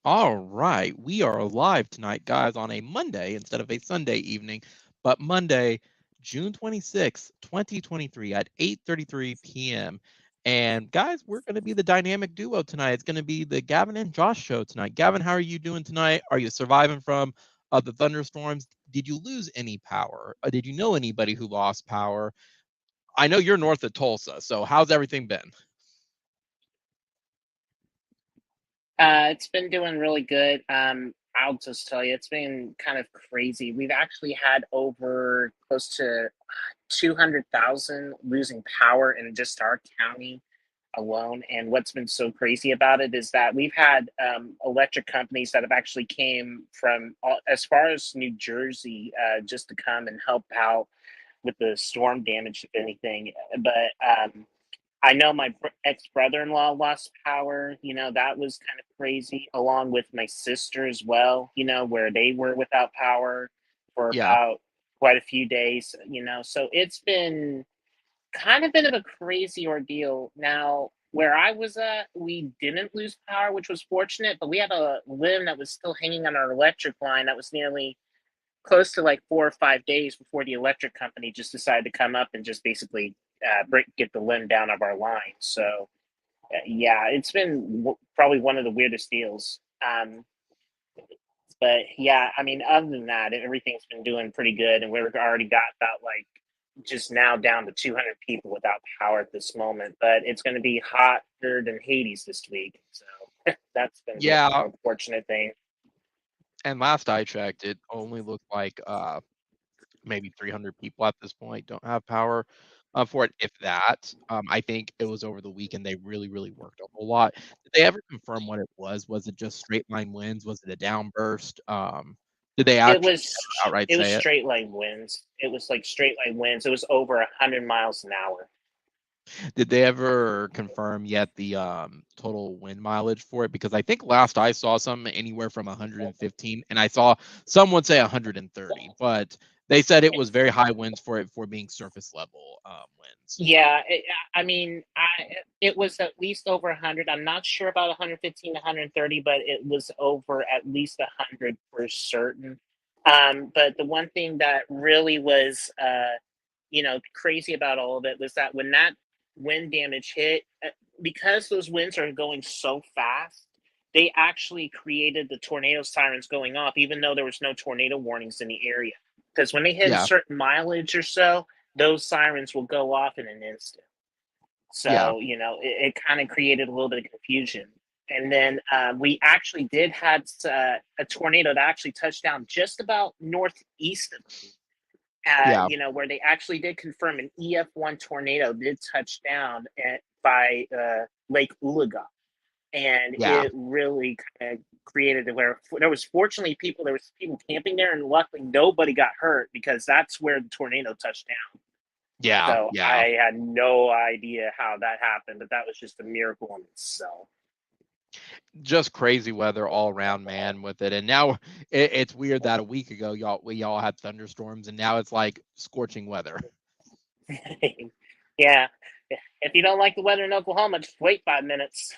All right, we are live tonight, guys, on a Monday instead of a Sunday evening, but Monday, June 26th, 2023 at 8:33 p.m. And guys, we're going to be the dynamic duo tonight. It's going to be the Gavin and Josh show tonight. Gavin, how are you doing tonight? Are you surviving from the thunderstorms? Did you lose any power? Did you know anybody who lost power? I know you're north of Tulsa, so how's everything been? It's been doing really good. I'll just tell you, it's been kind of crazy. We've actually had over close to 200,000 losing power in just our county alone. And what's been so crazy about it is that we've had electric companies that have actually came from as far as New Jersey just to come and help out with the storm damage, if anything. But I know my ex brother in law lost power. That was kind of crazy, along with my sister as well, where they were without power for Yeah. about quite a few days, So it's been kind of been of a crazy ordeal. Now, where I was at, we didn't lose power, which was fortunate, but we had a limb that was still hanging on our electric line that was nearly close to like 4 or 5 days before the electric company just decided to come up and just basically get the limb down of our line. So yeah, it's been probably one of the weirdest deals. But yeah, I mean, other than that, everything's been doing pretty good, and we've already got about like just now down to 200 people without power at this moment. But it's going to be hotter than Hades this week, so that's been the Yeah. unfortunate thing. And last I checked, it only looked like maybe 300 people at this point don't have power for it, if that. I think it was over the weekend. They really, really worked a whole lot. Did they ever confirm what it was? Was it just straight line winds? Was it a downburst? Did they It actually was ever outright it was say it? straight line winds. It was like straight line winds. It was over 100 miles an hour. Did they ever confirm yet the total wind mileage for it? Because I think last I saw something anywhere from 115, and I saw someone say 130, but they said it was very high winds for it for being surface level winds. Yeah, I mean, it was at least over 100. I'm not sure about 115 to 130, but it was over at least 100 for certain. But the one thing that really was, crazy about all of it was that when that wind damage hit, because those winds are going so fast, they actually created the tornado sirens going off, even though there was no tornado warnings in the area. Because when they hit a Yeah, certain mileage or so, those sirens will go off in an instant. yeah, So, it kind of created a little bit of confusion. And then we actually did had a tornado that actually touched down just about northeast of me, yeah, where they actually did confirm an EF1 tornado did touch down by Lake Ulaga. And yeah. it really kind of created where there was people camping there, and luckily nobody got hurt because that's where the tornado touched down. Yeah, So yeah. I had no idea how that happened, but that was just a miracle in itself. Just crazy weather all around, man, with it. And now it's weird that a week ago we all had thunderstorms, and now it's like scorching weather. Yeah. If you don't like the weather in Oklahoma, just wait 5 minutes.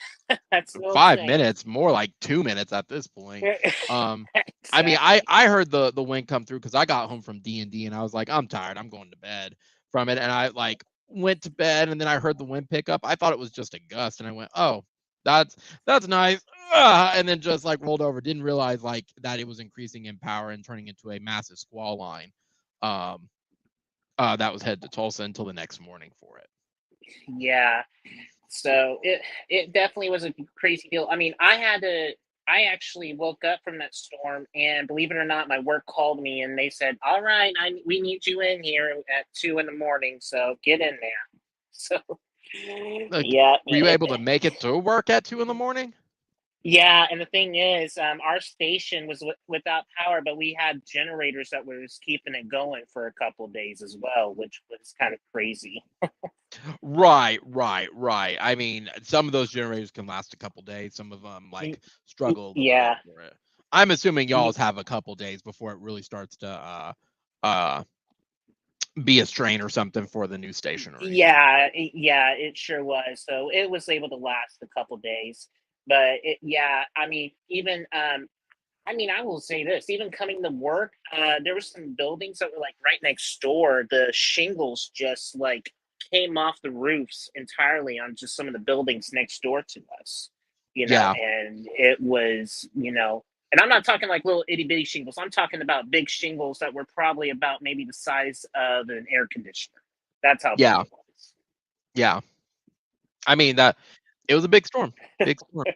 That's the old Five saying. minutes, more like 2 minutes at this point. Um, I mean, I Exactly. I heard the wind come through because I got home from D&D and I was like, I'm tired, I'm going to bed from it, and I like went to bed, and then I heard the wind pick up. I thought it was just a gust, and I went, oh, that's that's nice, and then just like rolled over. Didn't realize like that it was increasing in power and turning into a massive squall line. Um, that was headed to Tulsa until the next morning for it. Yeah. So it definitely was a crazy deal. I mean, I actually woke up from that storm, and believe it or not, my work called me and they said, "All right, we need you in here at 2 in the morning, so get in there." So Like, yeah, were you able to make it to work at 2 in the morning? yeah, and the thing is, our station was without power, but we had generators that was keeping it going for a couple of days as well, which was kind of crazy. Right, right, right. I mean, some of those generators can last a couple days. Some of them like struggle a little bit Yeah, for it. I'm assuming y'all's have a couple days before it really starts to uh be a strain or something for the new station or anything. yeah, it sure was. So it was able to last a couple days. But I mean, even I will say this: even coming to work, there were some buildings that were like right next door. The shingles just like came off the roofs entirely on just some of the buildings next door to us. Yeah. And it was, and I'm not talking like little itty bitty shingles. I'm talking about big shingles that were probably about maybe the size of an air conditioner. That's how big Yeah. it was. Yeah. I mean, it was a big storm. Big storm.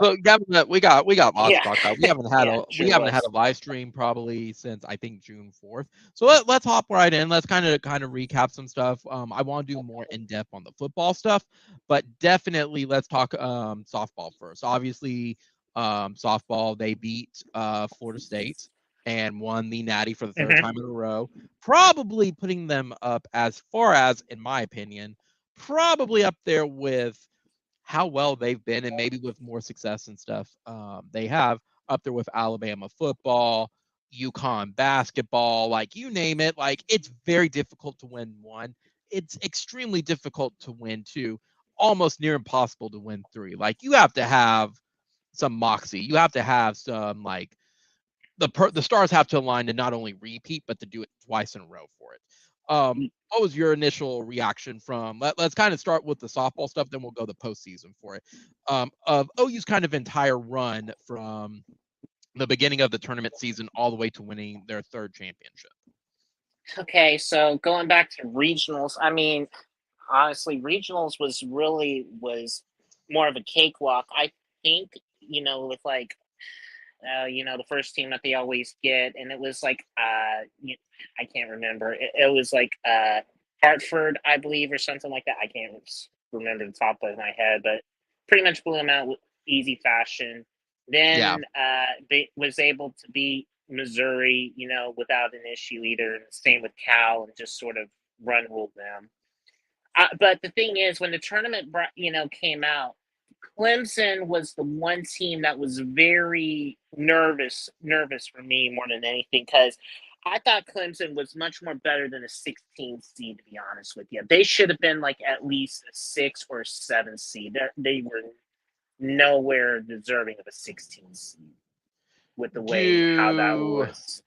So Gavin, we got lots to talk about. We haven't had a live stream probably since I think June 4th. So let's hop right in. Let's kind of recap some stuff. I want to do more in depth on the football stuff, but definitely let's talk softball first. Obviously, softball, they beat Florida State and won the Natty for the third time in a row, probably putting them up as far as, in my opinion, probably up there with how well they've been and maybe with more success and stuff they have up there with Alabama football, UConn basketball, like you name it. Like it's very difficult to win one. It's extremely difficult to win two, almost near impossible to win three. Like you have to have some moxie. You have to have some like the stars have to align to not only repeat but to do it twice in a row for it. What was your initial reaction from? Let's kind of start with the softball stuff, then we'll go the postseason for it. Of OU's kind of entire run from the beginning of the tournament season all the way to winning their third championship. Okay, so going back to regionals, I mean, honestly, regionals was more of a cakewalk. I think, with like the first team that they always get, and it was like I can't remember. It was like Hartford, I believe, or something like that. I can't remember the top of my head, but pretty much blew them out with easy fashion. Then they was able to beat Missouri, without an issue either. And same with Cal, and just sort of run ruled them. But the thing is, when the tournament, came out, Clemson was the one team that was very nervous for me more than anything, because I thought Clemson was much more better than a 16 seed, to be honest with you. They should have been like at least a 6 or 7 seed. They were nowhere deserving of a 16 seed with the way how that was.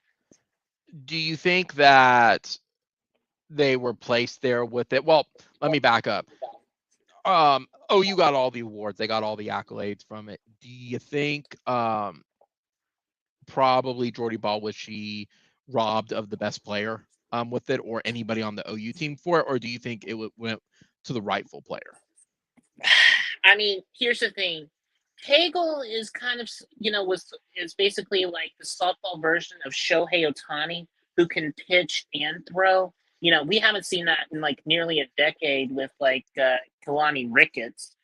Do you think that they were placed there with it? Well, let me back up. You got all the awards. They got all the accolades from it. Do you think probably Jordy Ball was she robbed of the best player with it, or anybody on the OU team for it, or do you think it went to the rightful player? I mean, here's the thing. Cagle is kind of, is basically like the softball version of Shohei Ohtani, who can pitch and throw. We haven't seen that in like nearly a decade with like Kalani Ricketts,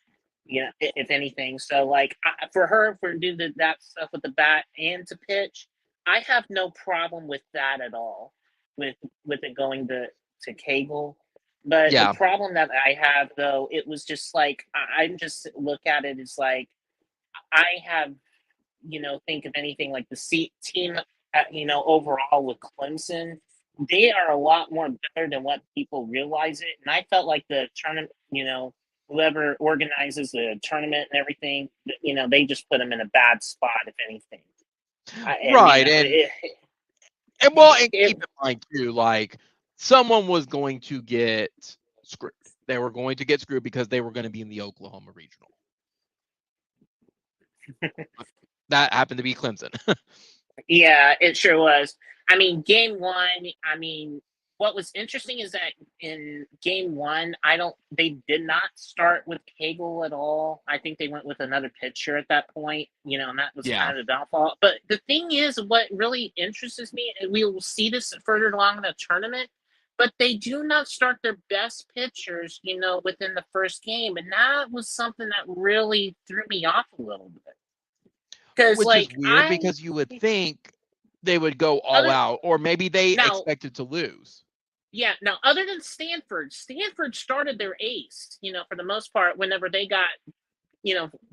if anything. So like for her, for do that stuff with the bat and to pitch, I have no problem with that at all. With it going to Cagle. But the problem that I have, though, it was just like I just look at it as like I have, think of anything like the team, overall with Clemson, they are a lot more better than what people realize it. And I felt like the tournament, whoever organizes the tournament and everything, they just put them in a bad spot, if anything. Right. And keep in mind too, like someone was going to get screwed. They were going to get screwed because they were going to be in the Oklahoma regional. That happened to be Clemson. Yeah, it sure was. I mean, game one, what was interesting is that in game one, they did not start with Cagle at all. I think they went with another pitcher at that point, and that was kind of the downfall. But the thing is, what really interests me, and we will see this further along in the tournament, but they do not start their best pitchers, within the first game. And that was something that really threw me off a little bit. Which is weird because you would think they would go all out, or maybe they expected to lose. Yeah. Now, other than Stanford started their ace, for the most part, whenever they got,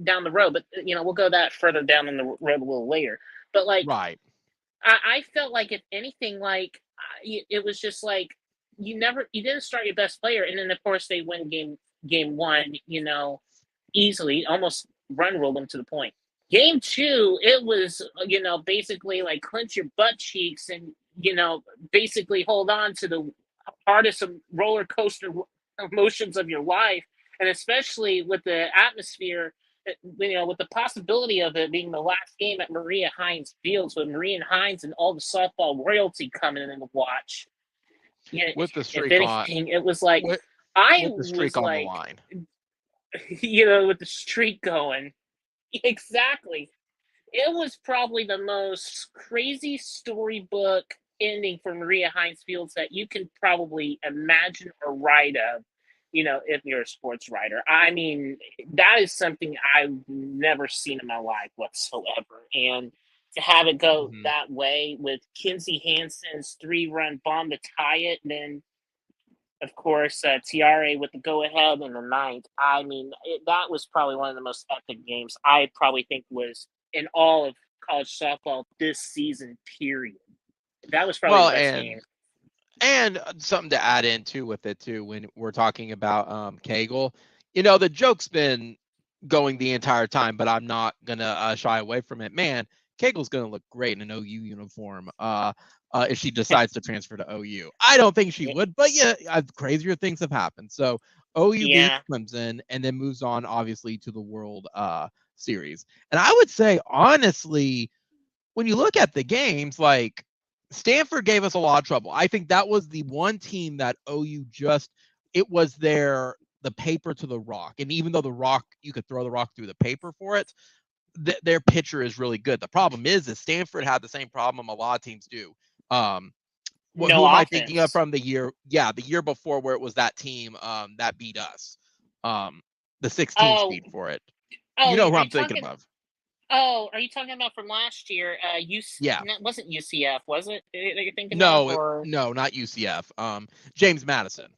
down the road. But, we'll go that further down in the road a little later. But, like, right. I felt like, if anything, like, it was just like you didn't start your best player. And then, of course, they win game one, easily, almost run roll them to the point. Game 2, it was, basically like clench your butt cheeks and, basically hold on to the hardest roller coaster emotions of your life. And especially with the atmosphere, with the possibility of it being the last game at Maria Hines Fields with Maria Hines and all the softball royalty coming in to watch. With the If streak anything, it was like, with I the was streak on the like, line. with the streak going. Exactly. It was probably the most crazy storybook ending for Maria Hines Fields that you can probably imagine or write of, if you're a sports writer. I mean, that is something I've never seen in my life whatsoever. And to have it go that way with Kinsey Hansen's 3-run bomb to tie it, and then, of course, Tiare with the go-ahead in the 9th. I mean, that was probably one of the most epic games I probably think was in all of college softball this season, period. That was probably the best game. And something to add into with it, too, when we're talking about Cagle. The joke's been going the entire time, but I'm not going to shy away from it. Man, Cagle's going to look great in an OU uniform if she decides to transfer to OU. I don't think she would, but yeah, crazier things have happened. So OU beats Clemson and then moves on, obviously, to the World Series. And I would say, honestly, when you look at the games, like Stanford gave us a lot of trouble. I think that was the one team that OU it was the paper to the rock. And even though the rock, you could throw the rock through the paper for it, their pitcher is really good. The problem is Stanford had the same problem a lot of teams do. Who am I thinking of from the year? Yeah, the year before where it was that team that beat us. The 16 speed for it. You know who I'm thinking of. Oh, are you talking about from last year? Yeah. It wasn't UCF, was it? That you're thinking of? No, not UCF. James Madison.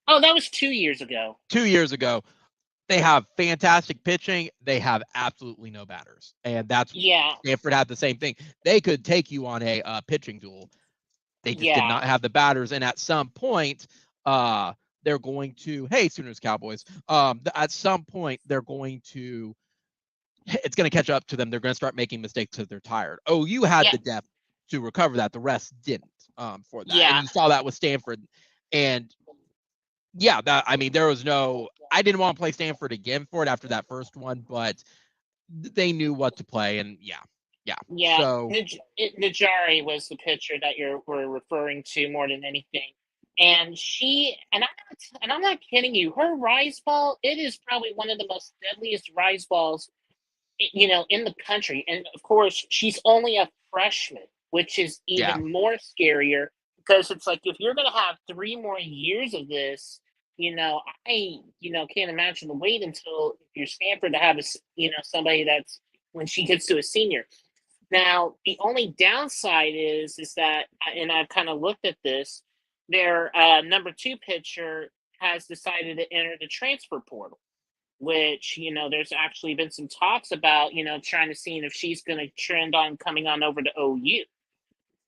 Oh, that was 2 years ago. 2 years ago. They have fantastic pitching. They have absolutely no batters. And that's Stanford had the same thing. They could take you on a pitching duel. They just did not have the batters. And at some point, they're going to, hey, Sooners, Cowboys. At some point, it's going to catch up to them. They're going to start making mistakes because they're tired. You had the depth to recover that. The rest didn't for that. And you saw that with Stanford. And there was I didn't want to play Stanford again for it after that first one, but they knew what to play. And yeah. So Najari was the pitcher that we're referring to more than anything. And I'm not kidding you, her rise ball, it is probably one of the most deadliest rise balls, in the country. And of course, she's only a freshman, which is even more scarier because it's like, if you're going to have 3 more years of this, I can't imagine the wait until you're Stanford to have somebody that's when she gets to a senior. Now, the only downside is that, and I've kind of looked at this, their number 2 pitcher has decided to enter the transfer portal, which, there's actually been some talks about, trying to see if she's going to trend on coming on over to OU.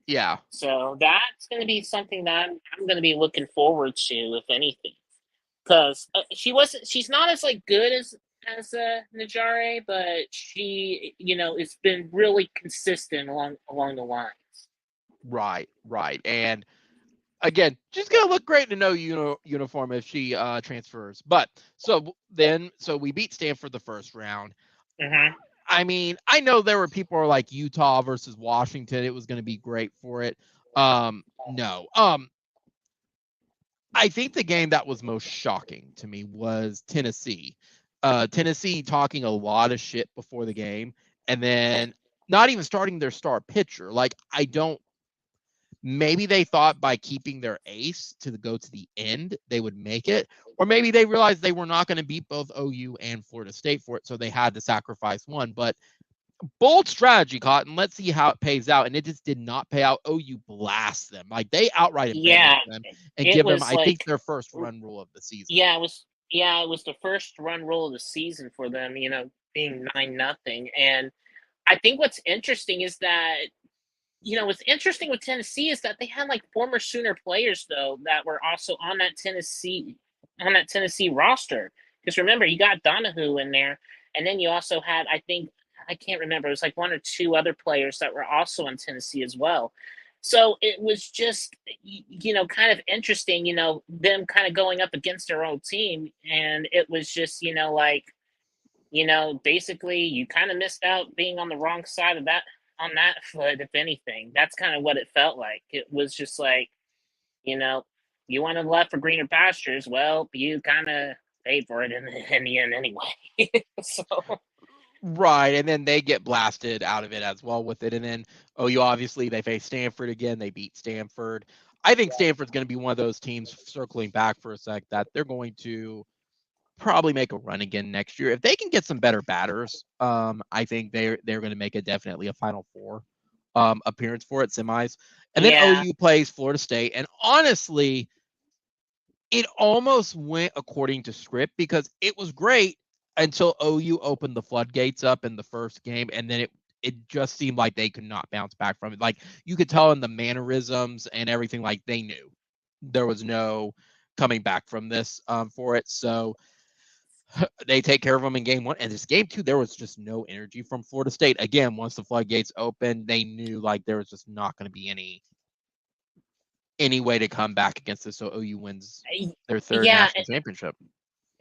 Yeah. So that's going to be something that I'm going to be looking forward to, if anything, because she's not as good as Najare, but she, it's been really consistent along the lines. Right. And again, she's going to look great in a uniform if she transfers. But so we beat Stanford the first round. Mm-hmm. I mean, I know there were people who are like Utah versus Washington. It was going to be great for it. No. I think the game that was most shocking to me was Tennessee. Tennessee talking a lot of shit before the game and then not even starting their star pitcher. Maybe they thought by keeping their ace to go to the end, they would make it. Or maybe they realized they were not going to beat both OU and Florida State for it, so they had to sacrifice one. But bold strategy, Cotton. Let's see how it pays out. And it just did not pay out. OU blast them. They outright embarrassed them and give them, I think, their first run rule of the season. Yeah, it was the first run rule of the season for them, being 9-0. And I think what's interesting is that, what's interesting with Tennessee is that they had former Sooner players though that were also on that Tennessee roster. Because remember, you got Donahue in there, And then you also had, I can't remember, it was like one or two other players that were also in Tennessee as well. So it was just, kind of interesting, them kind of going up against their own team. And it was just, basically you kind of missed out being on the wrong side of that, on that foot, if anything. That's kind of what it felt like. It was just like, you wanted left for greener pastures. Well, you kind of paid for it in the end anyway. So Right, and then they get blasted out of it as well with it. And then OU, obviously, they face Stanford again. They beat Stanford. I think Stanford's going to be one of those teams, circling back for a sec, that they're going to probably make a run again next year. If they can get some better batters, I think they're going to make it definitely a Final Four appearance for it, semis. And then yeah, OU plays Florida State. And honestly, it almost went according to script because it was great until OU opened the floodgates up in the first game, and then it just seemed like they could not bounce back from it. Like you could tell in the mannerisms and everything, like they knew there was no coming back from this for it. So they take care of them in game one, and this game two, there was just no energy from Florida State. Again, once the floodgates opened, they knew like there was just not going to be any way to come back against this. So OU wins their third yeah, national championship.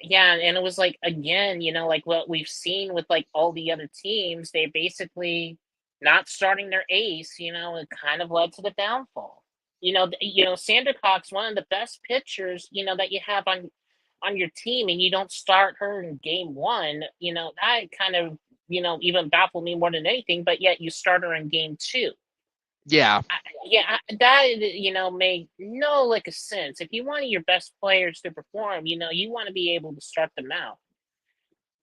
yeah. And it was like, again, like what we've seen with like all the other teams, they basically not starting their ace, it kind of led to the downfall. Sandercock's one of the best pitchers, that you have on your team, and you don't start her in game one, that kind of, even baffled me more than anything, but yet you start her in game two. Yeah. That, made no like a sense. If you wanted your best players to perform, you want to be able to start them out.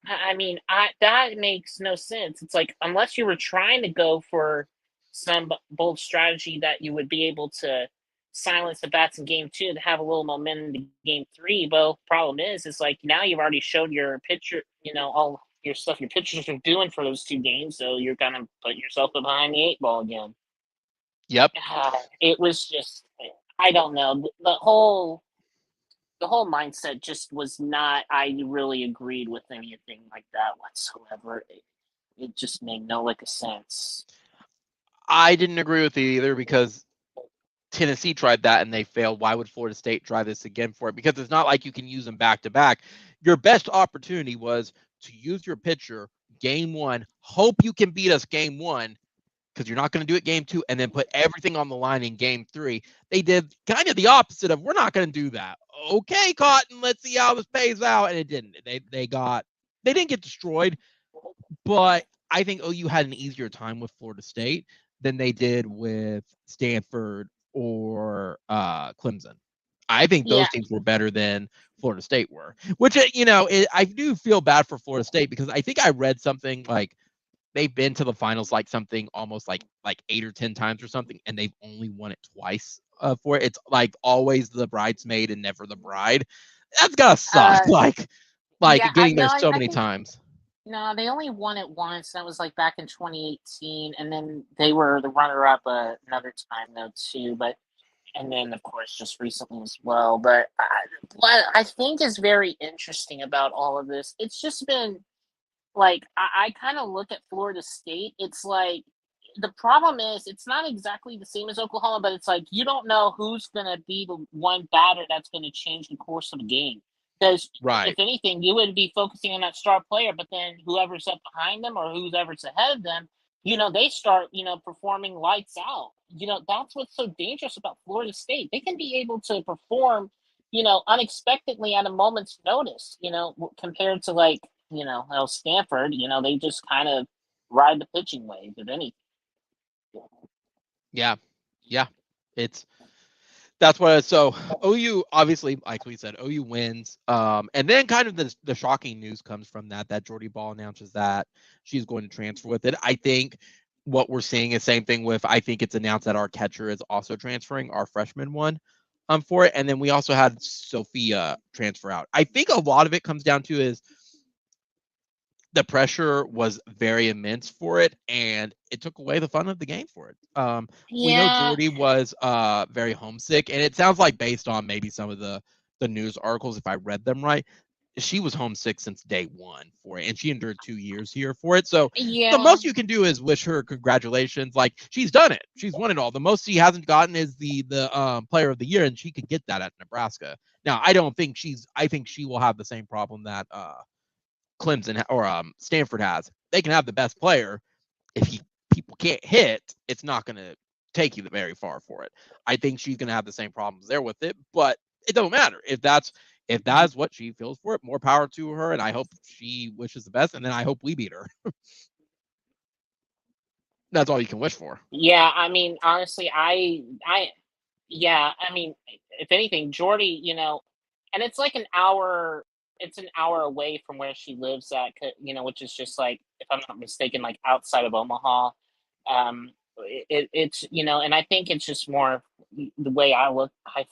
I mean, that makes no sense. It's like, unless you were trying to go for some bold strategy that you would be able to silence the bats in game two to have a little momentum to game three. But problem is like now you've already showed your pitcher, all your stuff your pitchers are doing for those two games. So you're gonna put yourself behind the eight ball again. Yep. It was just, I don't know, the whole mindset just was not. I really agreed with anything like that whatsoever. It just made no like a sense. I didn't agree with it either because Tennessee tried that and they failed. Why would Florida State try this again for it? Because it's not like you can use them back to back. Your best opportunity was to use your pitcher game one, hope you can beat us game one, because you're not going to do it game two, and then put everything on the line in game three. They did kind of the opposite of, we're not going to do that. Okay, Cotton, let's see how this pays out. And it didn't. They didn't get destroyed, but I think OU had an easier time with Florida State than they did with Stanford or Clemson. I think those teams were better than Florida State were, which, I do feel bad for Florida State because I think I read something like they've been to the finals like something almost like 8 or 10 times or something, and they've only won it twice for it. It's like always the bridesmaid and never the bride. That's gotta suck. Getting there so many times. No, they only won it once. That was like back in 2018, and then they were the runner-up another time though too. And then of course just recently as well. But what I think is very interesting about all of this, it's just been like I kind of look at Florida State. It's like the problem is it's not exactly the same as Oklahoma, but it's like you don't know who's gonna be the one batter that's gonna change the course of the game. Because if anything, you would be focusing on that star player, but then whoever's up behind them or whoever's ahead of them, they start, performing lights out. That's what's so dangerous about Florida State. They can be able to perform, unexpectedly at a moment's notice, compared to like, Stanford, they just kind of ride the pitching wave, if anything. Yeah. That's what. So OU, obviously, like we said, OU wins. And then kind of the shocking news comes from that Jordy Ball announces that she's going to transfer with it. I think what we're seeing is same thing with, I think it's announced that our catcher is also transferring, our freshman one, for it. And then we also had Sophia transfer out. I think a lot of it comes down to is the pressure was very immense for it, and it took away the fun of the game for it. We know Jordy was very homesick, and it sounds like based on maybe some of the news articles, if I read them right, she was homesick since day one for it, and she endured 2 years here for it. So the Yeah. most you can do is wish her congratulations. Like, she's done it. She's won it all. The most she hasn't gotten is the player of the year, and she could get that at Nebraska. Now, I think she will have the same problem that Clemson or Stanford has. They can have the best player. If people can't hit, it's not going to take you very far for it. I think she's going to have the same problems there with it, but it don't matter. If that's what she feels for it, more power to her, and I hope she wishes the best, and then I hope we beat her. That's all you can wish for. Yeah, I mean, honestly, yeah, I mean, if anything, Jordy, and it's like it's an hour away from where she lives at, which is just like, if I'm not mistaken, like outside of Omaha. It's, and I think it's just more the way I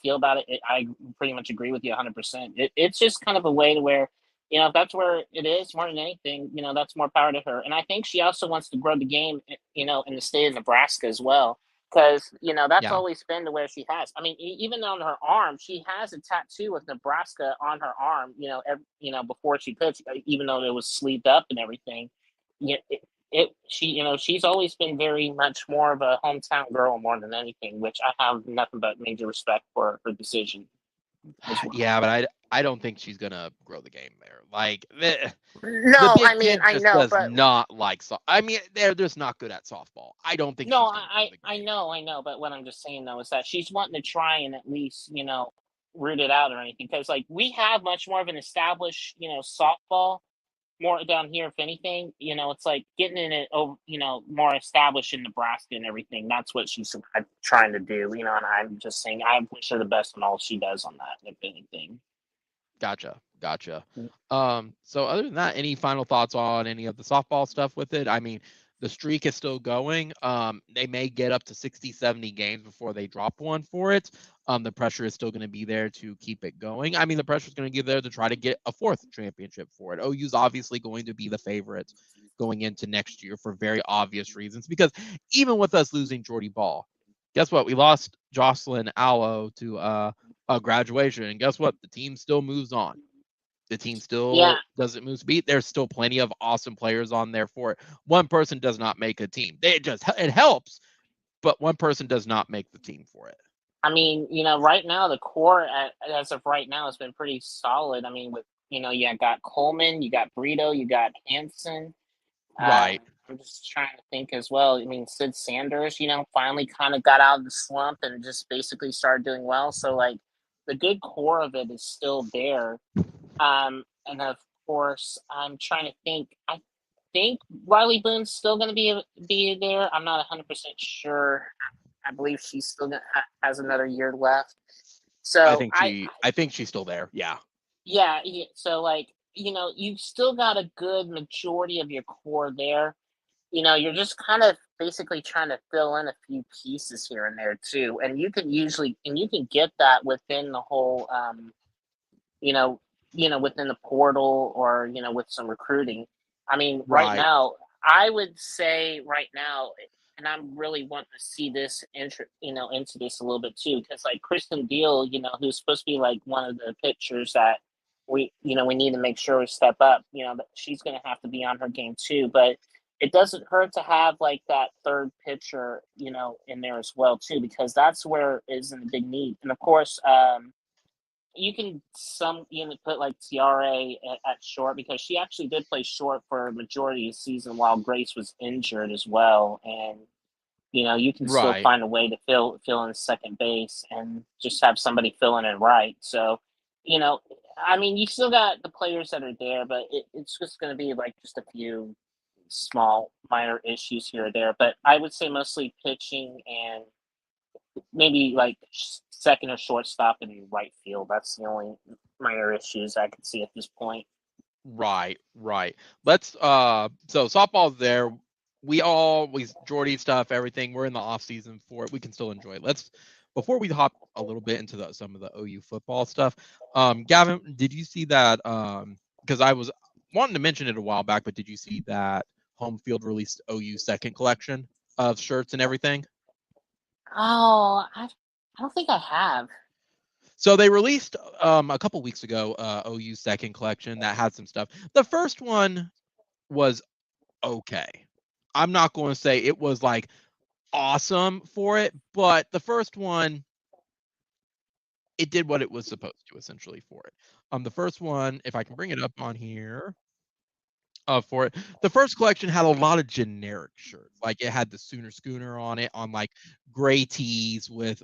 feel about it. I pretty much agree with you 100%. It's just kind of a way to where, if that's where it is more than anything, that's more power to her. And I think she also wants to grow the game, in the state of Nebraska as well, because that's Yeah. always been to where she has. I mean, even on her arm, she has a tattoo with Nebraska on her arm. Before she pitched, even though it was sleeved up and everything. Yeah, she's always been very much more of a hometown girl more than anything, which I have nothing but major respect for her decision as well. Yeah, but I don't think she's gonna grow the game there. Like the No, I Big mean, Ten I just know, does but not like I mean, they're just not good at softball. I don't think no, she's gonna grow the game. I know, but what I'm just saying though is that she's wanting to try and at least, root it out or anything, because like we have much more of an established, softball more down here. If anything, it's like getting in it over, more established in Nebraska and everything. That's what she's trying to do, and I'm just saying I wish her the best on all she does on that, if anything. Gotcha. So other than that, any final thoughts on any of the softball stuff with it? I mean, the streak is still going. They may get up to 60, 70 games before they drop one for it. The pressure is still going to be there to keep it going. I mean, the pressure is going to be there to try to get a fourth championship for it. OU's obviously going to be the favorite going into next year for very obvious reasons, because even with us losing Jordy Ball, guess what? We lost Jocelyn Allo to a graduation, and guess what? The team still moves on. The team Yeah, still doesn't move speed. There's still plenty of awesome players on there for it. One person does not make a team. It helps, but one person does not make the team for it. I mean, right now the core as of right now has been pretty solid. I mean, with you got Coleman, you got Brito, you got Hanson. Right. I'm just trying to think as well. I mean, Sid Sanders, finally kind of got out of the slump and just basically started doing well. So like the good core of it is still there. And of course, I'm trying to think. I think Riley Boone's still going to be there. I'm not 100% sure. I believe she's still has another year left. I So think she's still there. Yeah. yeah. So like you've still got a good majority of your core there. You're just kind of basically trying to fill in a few pieces here and there too, and you can get that within the whole you know, within the portal or, with some recruiting. I mean, right Right. now, I would say right now, and I'm really wanting to see this into this a little bit too, because like Kristen Deal, who's supposed to be like one of the pitchers that we need to make sure we step up, that she's going to have to be on her game too. But it doesn't hurt to have like that third pitcher, in there as well too, because that's where is in a big need. And of course, you can put like TRA at short, because she actually did play short for a majority of the season while Grace was injured as well. And you can still Right. find a way to fill in second base and just have somebody filling in right. So, I mean, you still got the players that are there, but it's just going to be like just a few small minor issues here or there. But I would say mostly pitching and maybe like second or shortstop and right field. That's the only minor issues I could see at this point. Right. Let's so softball's there. We Jordy stuff, everything. We're in the off season for it. We can still enjoy it. Let's before we hop a little bit into some of the OU football stuff. Gavin, did you see that? Because I was wanting to mention it a while back, but did you see that Homefield released OU second collection of shirts and everything? Oh, I don't think I have. So they released a couple weeks ago OU's second collection that had some stuff. The first one was okay. I'm not going to say it was like awesome for it, but the first one, it did what it was supposed to essentially for it. The first one, if I can bring it up on here, for it, the first collection had a lot of generic shirts. Like it had the Sooner Schooner on it, on like gray tees with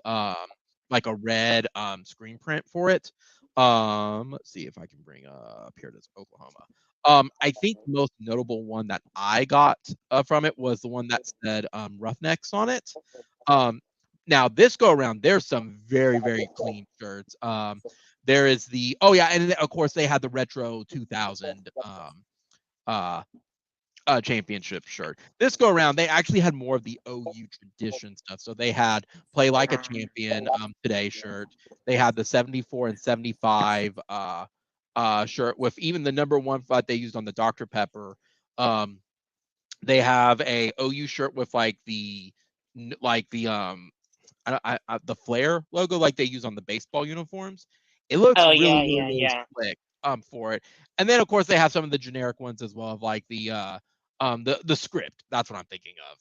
like a red screen print for it. Let's see if I can bring up, here it is, Oklahoma. I think the most notable one that I got from it was the one that said Roughnecks on it. Now this go around, there's some very, very clean shirts. There is the, oh yeah, and of course they had the retro 2000 uh championship shirt. This go around, they actually had more of the OU tradition stuff. So they had Play Like a Champion today shirt. They had the 74 and 75 shirt with even the number one that they used on the Dr. Pepper. They have a OU shirt with like the the flare logo like they use on the baseball uniforms. It looks Oh really, yeah, really, yeah, really yeah. slick for it. And then of course they have some of the generic ones as well, of like the script. That's what I'm thinking of.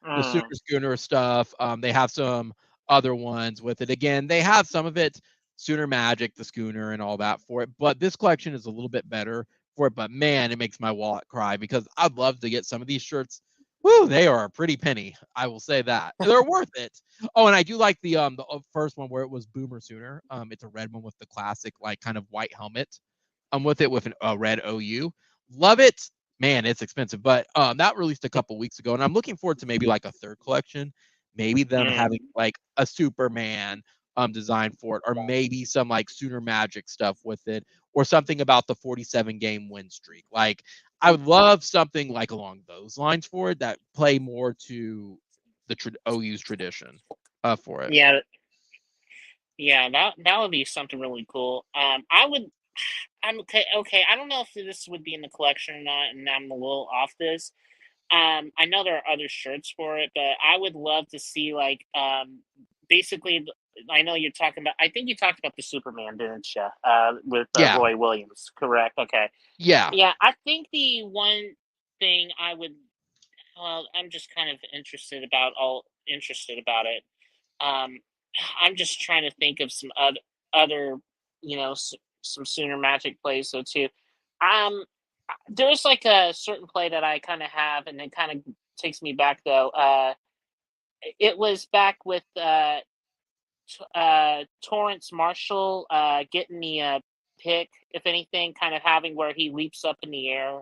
The Sooner Schooner stuff. They have some other ones with it. Again, they have some of it, Sooner Magic, the Schooner, and all that for it. But this collection is a little bit better for it. But man, it makes my wallet cry because I'd love to get some of these shirts. Woo, they are a pretty penny. I will say that. They're worth it. Oh, and I do like the first one where it was Boomer Sooner. It's a red one with the classic like kind of white helmet. With it with a red OU. Love it. Man, it's expensive, but that released a couple weeks ago, and I'm looking forward to maybe like a third collection, maybe them having like a Superman design for it, or maybe some like Sooner Magic stuff with it, or something about the 47 game win streak. Like I would love something like along those lines for it that play more to the OU's tradition for it. Yeah, yeah, that would be something really cool. I'm okay. Okay, I don't know if this would be in the collection or not, and I'm a little off this. I know there are other shirts for it, but I would love to see like basically. I know you're talking about. I think you talked about the Superman, didn't you? With Yeah, Roy Williams, correct? Okay. yeah. Yeah, I think the one thing I would. Well, I'm just kind of interested about it. Um, I'm just trying to think of some other, some Sooner Magic plays though too. Um, there's like a certain play that I kind of have, and it kind of takes me back though. It was back with Torrance Marshall getting the pick, if anything, kind of having where he leaps up in the air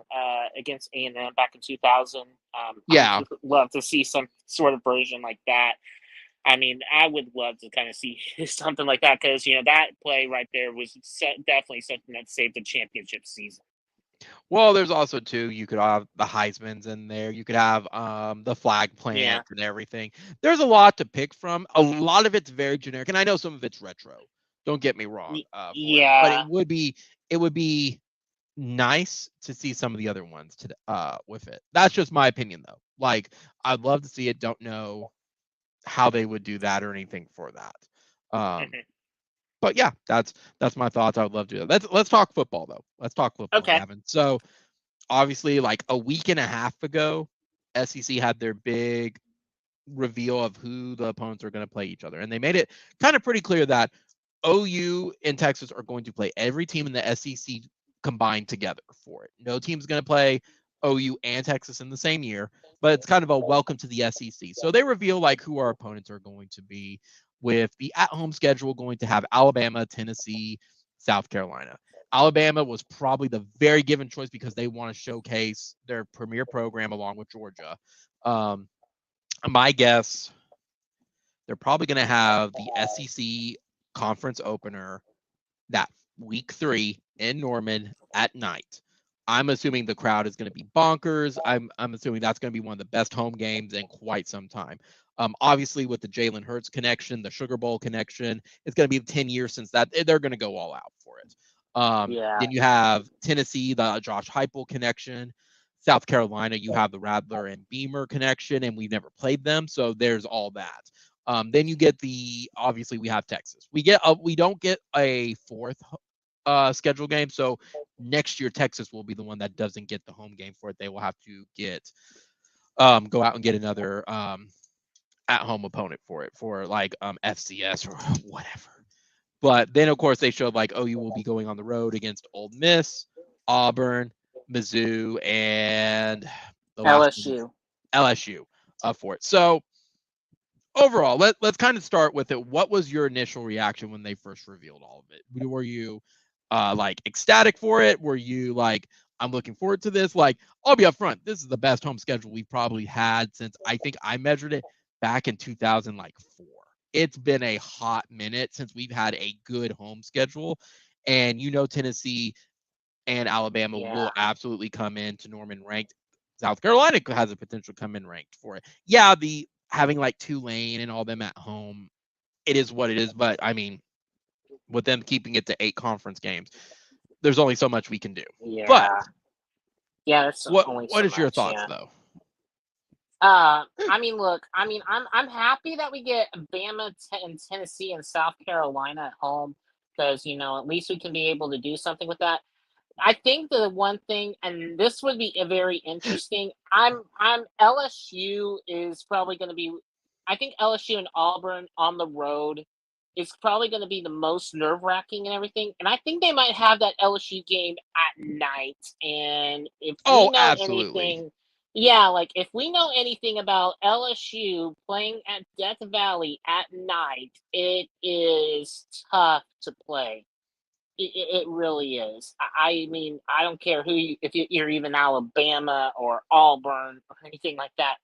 against A&M back in 2000. I Yeah. would love to see some sort of version like that. I mean, I would love to kind of see something like that because that play right there was definitely something that saved the championship season. Well, there's also too, you could have the Heisman's in there. You could have the flag Yeah, plant and everything. There's a lot to pick from. A lot of it's very generic, and I know some of it's retro. Don't get me wrong for it, but yeah. it would be nice to see some of the other ones to with it. That's just my opinion though. Like I'd love to see it. Don't know how they would do that or anything for that. Um, but yeah, that's my thoughts. I would love to. Let's talk football though. Let's talk football, Okay. Gavin. So obviously, like a week and a half ago, SEC had their big reveal of who the opponents are going to play each other, and they made it kind of pretty clear that OU and Texas are going to play every team in the SEC combined together for it. No team's going to play OU and Texas in the same year, but it's kind of a welcome to the SEC. So they reveal like who our opponents are going to be, with the at-home schedule going to have Alabama, Tennessee, South Carolina. Alabama was probably the very given choice because they want to showcase their premier program along with Georgia. Um, my guess, they're probably going to have the SEC conference opener that week 3 in Norman at night. I'm assuming the crowd is going to be bonkers. I'm assuming that's going to be one of the best home games in quite some time. Obviously, with the Jalen Hurts connection, the Sugar Bowl connection, it's going to be 10 years since that. They're going to go all out for it. Yeah. Then you have Tennessee, the Josh Heupel connection. South Carolina, you have the Radler and Beamer connection, and we've never played them, so there's all that. Then you get obviously we have Texas. We don't get a fourth schedule game. So next year Texas will be the one that doesn't get the home game for it. They will have to go out and get another at home opponent for like FCS or whatever. But then of course they showed like OU will be going on the road against Ole Miss, Auburn, Mizzou, and the last LSU for it. So overall, let's kind of start with it. What was your initial reaction when they first revealed all of it? Were you like ecstatic for it? Were you like, I'm looking forward to this? Like, I'll be upfront. This is the best home schedule we've probably had since I think I measured it back in 2004. It's been a hot minute since we've had a good home schedule. And Tennessee and Alabama will absolutely come into Norman ranked. South Carolina has a potential come in ranked for it. Yeah, having like Tulane and all them at home, it is what it is. But I mean, with them keeping it to 8 conference games, there's only so much we can do. Yeah. But that's what is your thoughts though? I mean, look, I'm happy that we get Bama and Tennessee and South Carolina at home because at least we can be able to do something with that. I think the one thing, and this would be a very interesting. I'm LSU is probably going to be. I think LSU and Auburn on the road is probably going to be the most nerve-wracking and everything. And I think they might have that LSU game at night. And if we know anything, like if we know anything about LSU playing at Death Valley at night, it is tough to play. It really is. I mean, I don't care if you're even Alabama or Auburn or anything like that.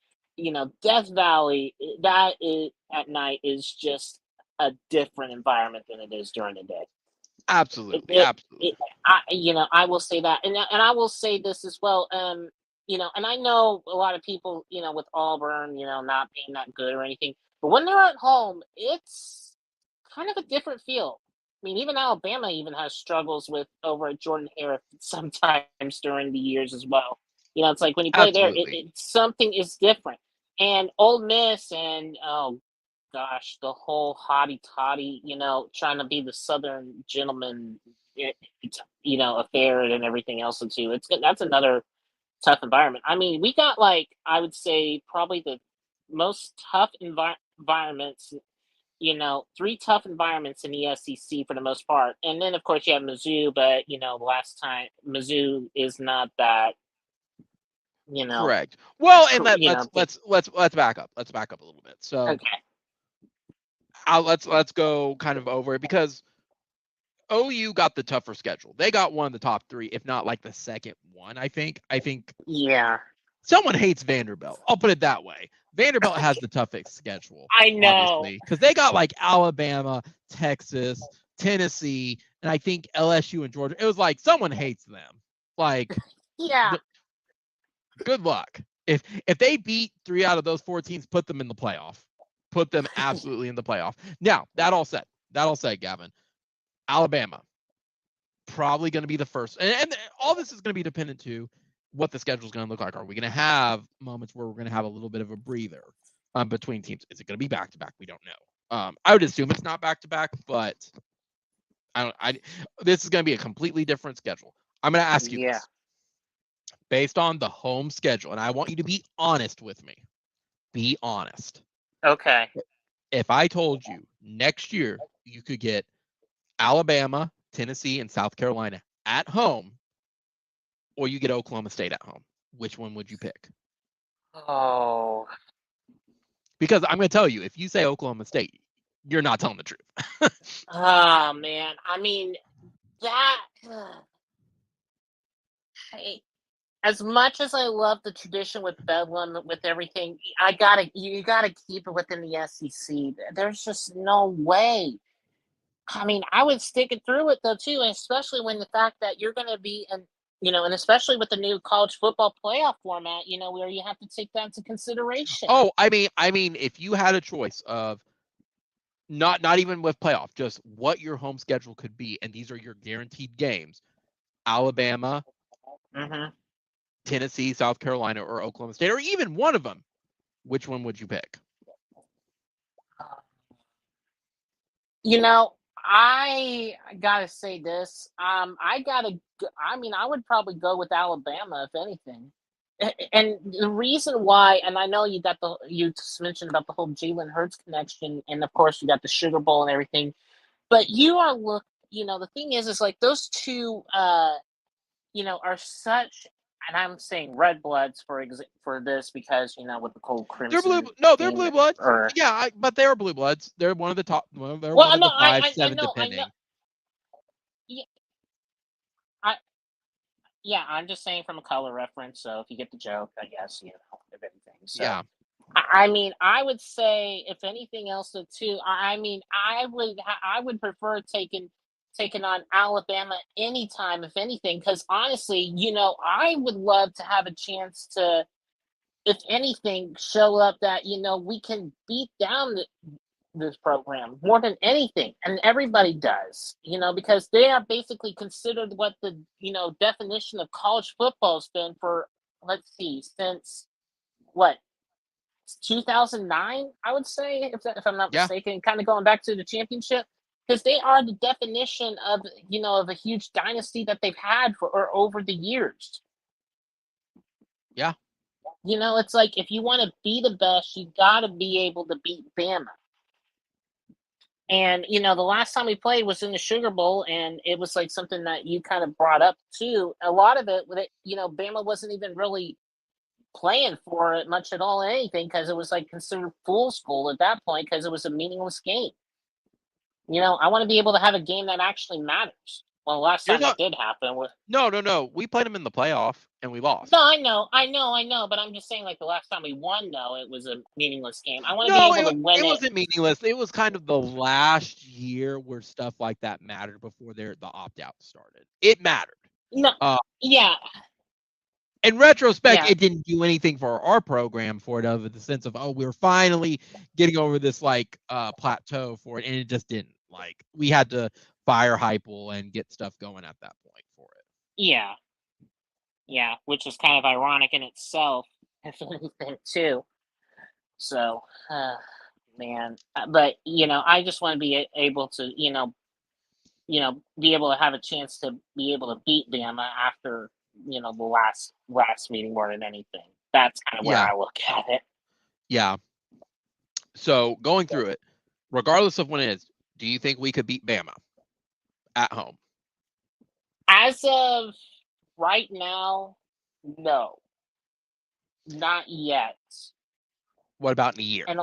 Death Valley, that is at night is just a different environment than it is during the day. Absolutely. I will say that, and I will say this as well. And I know a lot of people, with Auburn, not being that good or anything, but when they're at home, it's kind of a different feel. I mean, even Alabama even has struggles over at Jordan Hare sometimes during the years as well. It's like when you play there, something is different. And Ole Miss and, oh gosh, the whole hotty toddy, trying to be the Southern gentleman, affair and everything else too. That's another tough environment. I mean, we got I would say probably the most tough environments. 3 tough environments in the SEC for the most part, and then of course you have Mizzou, but last time Mizzou is not that. Correct. Well, and let's back up. Let's back up a little bit. So okay, let's go kind of over it because OU got the tougher schedule. They got one of the top 3, if not like the second one. I think. Yeah. Someone hates Vanderbilt. I'll put it that way. Vanderbilt has the toughest schedule. I know. Because they got like Alabama, Texas, Tennessee, and I think LSU and Georgia. It was like someone hates them. Like, yeah. Good luck. If they beat 3 out of those 4 teams, put them in the playoff. Put them absolutely in the playoff. Now, that all said, Gavin, Alabama, probably going to be the first. And all this is going to be dependent to what the schedule is going to look like. Are we going to have moments where we're going to have a little bit of a breather between teams? Is it going to be back-to-back? We don't know. I would assume it's not back-to-back, but this is going to be a completely different schedule. I'm going to ask you this. Based on the home schedule, and I want you to be honest with me. Be honest. Okay. If I told you next year you could get Alabama, Tennessee, and South Carolina at home, or you get Oklahoma State at home, which one would you pick? Oh. Because I'm going to tell you, if you say Oklahoma State, you're not telling the truth. Oh, man. I mean, that... as much as I love the tradition with Bedlam, with everything, you gotta keep it within the SEC. There's just no way. I mean, I would stick it through it though too, and especially when the fact that you're gonna be and especially with the new college football playoff format, where you have to take that into consideration. Oh, I mean, if you had a choice of not even with playoff, just what your home schedule could be, and these are your guaranteed games: Alabama, Tennessee, South Carolina, or Oklahoma State, or even one of them, which one would you pick? I gotta say this. I would probably go with Alabama if anything. And the reason why, and I know you just mentioned about the whole Jalen Hurts connection, and of course you got the Sugar Bowl and everything. But the thing is like those two, are such, and I'm saying red bloods for this because with the cold They're blue. crimson No, they're team, blue bloods. or Yeah, but they are blue bloods. They're one of the top. Well, they're well, one of no, the five, I seven, know, depending. yeah, I yeah, I'm just saying from a color reference. So if you get the joke, I guess if anything. So Yeah, I would say if anything else, too. I would prefer taking on Alabama anytime, if anything, because honestly, I would love to have a chance to, if anything, show up that we can beat down this program more than anything, and everybody does, because they are basically considered what the definition of college football's been for, let's see, since what, 2009, I would say, if I'm not yeah, mistaken, kind of going back to the championship, because they are the definition of a huge dynasty that they've had for over the years. yeah. It's like if you want to be the best, you got to be able to beat Bama. And the last time we played was in the Sugar Bowl, and it was like something that you kind of brought up too. A lot of it with it, Bama wasn't even really playing for it much at all, anything, because it was like considered fool's school at that point because it was a meaningless game. I want to be able to have a game that actually matters. Well, the last You're time that not. did happen was. No. We played them in the playoff and we lost. No, I know, but I'm just saying, like the last time we won, though, it was a meaningless game. I want to be No, able to win it it. wasn't meaningless. It was kind of the last year where stuff like that mattered before the opt out started. It mattered. No, yeah, In retrospect, yeah, it didn't do anything for our program for it, of the sense of, oh, we're finally getting over this plateau for it, and it just didn't. Like, we had to fire Heupel and get stuff going at that point for it. yeah, which is kind of ironic in itself, if anything, too. So, man, but I just want to be able to, be able to have a chance to be able to beat Bama after the last meeting more than anything. That's kind of where Yeah, I look at it. yeah. So going through it, regardless of when it is, do you think we could beat Bama at home? As of right now, no, not yet. What about in a year? And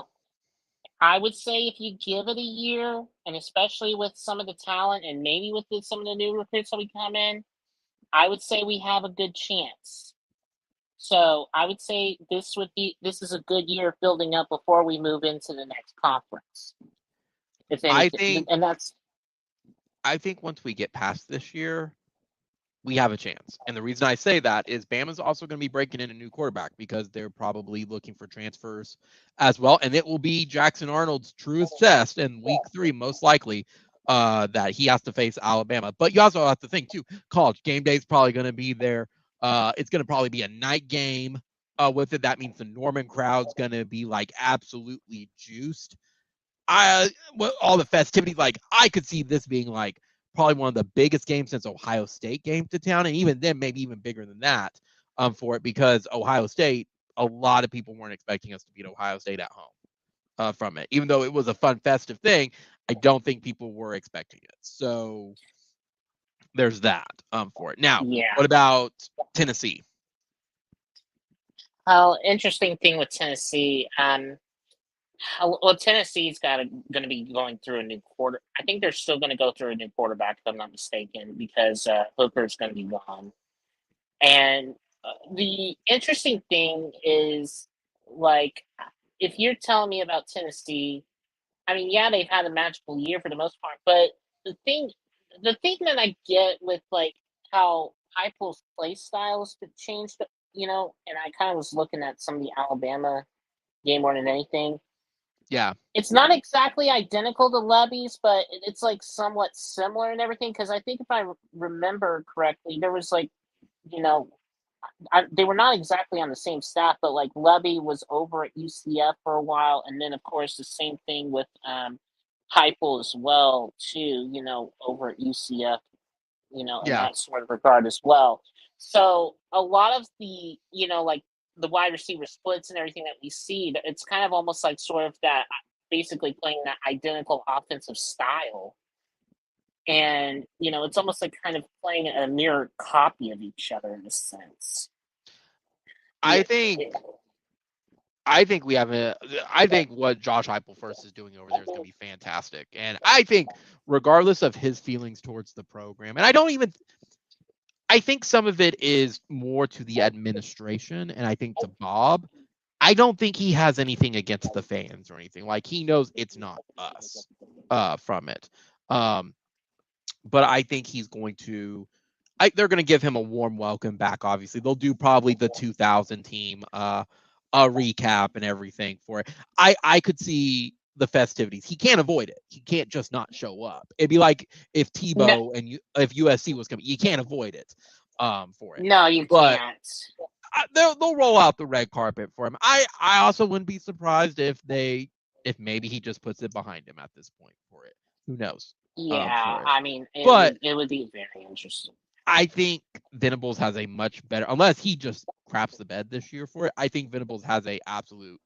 I would say if you give it a year, and especially with some of the talent, and maybe with some of the new recruits that we come in, I would say we have a good chance. So I would say this is a good year of building up before we move into the next conference. If anything, I think once we get past this year, we have a chance. And the reason I say that is Bama's also going to be breaking in a new quarterback because they're probably looking for transfers as well. And it will be Jackson Arnold's truest test in week 3, most likely, that he has to face Alabama. But you also have to think, too, college game day is probably going to be there. It's going to probably be a night game with it. That means the Norman crowd's going to be absolutely juiced. All the festivities, I could see this being probably one of the biggest games since Ohio State came to town, and even then, maybe even bigger than that for it, because Ohio State, a lot of people weren't expecting us to beat Ohio State at home from it. Even though it was a fun, festive thing, I don't think people were expecting it. So there's that for it. Now, yeah. what about Tennessee? Well, interesting thing with Tennessee. Tennessee's going to be going through a new quarter. I think they're still going to go through a new quarterback, if I'm not mistaken, because Hooker's going to be gone. And the interesting thing is, if you're telling me about Tennessee, I mean, yeah, they've had a magical year for the most part, but the thing that I get with how Heupel's play styles have changed, and I kind of was looking at some of the Alabama game more than anything. Yeah. It's not exactly identical to Lebby's, but it's somewhat similar and everything. Because I think if I remember correctly, there was they were not exactly on the same staff, but Levy was over at UCF for a while, and then of course the same thing with Heupel as well too, over at UCF, in Yeah. that sort of regard as well. So a lot of the, like the wide receiver splits and everything that we see, it's kind of almost like sort of that basically playing that identical offensive style. And, it's almost like kind of playing a mirror copy of each other in a sense. I Yeah. think I think we have I think what Josh Heupel first is doing over there is going to be fantastic. And I think regardless of his feelings towards the program, and I think some of it is more to the administration and I think to Bob. I don't think he has anything against the fans or anything. Like he knows it's not us from it. Um, but I think he's going to they're going to give him a warm welcome back. Obviously, they'll do probably the 2000 team, a recap and everything for it. I could see the festivities. He can't avoid it. He can't just not show up. It'd be like if No, Tebow and if USC was coming, you can't avoid it, for it. no, you But can't. they'll roll out the red carpet for him. I also wouldn't be surprised if maybe he just puts it behind him at this point for it. Who knows? Yeah, For it. I mean, But it would be very interesting. I think Venables has a much better, unless he just craps the bed this year for it. I think Venables has a absolute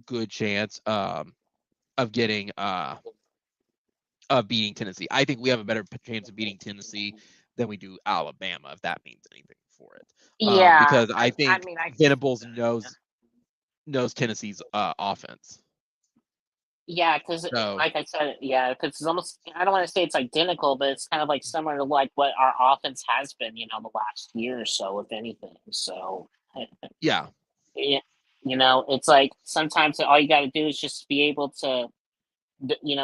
good chance of getting of beating Tennessee. I think we have a better chance of beating Tennessee than we do Alabama, if that means anything for it. Yeah, Because I think mean, Venables knows Tennessee's offense. yeah, because So like I said, yeah, because it's almost, I don't want to say it's identical, but it's kind of like similar to like what our offense has been, the last year or so, if anything. So, yeah, yeah, it's like sometimes all you got to do is just be able to,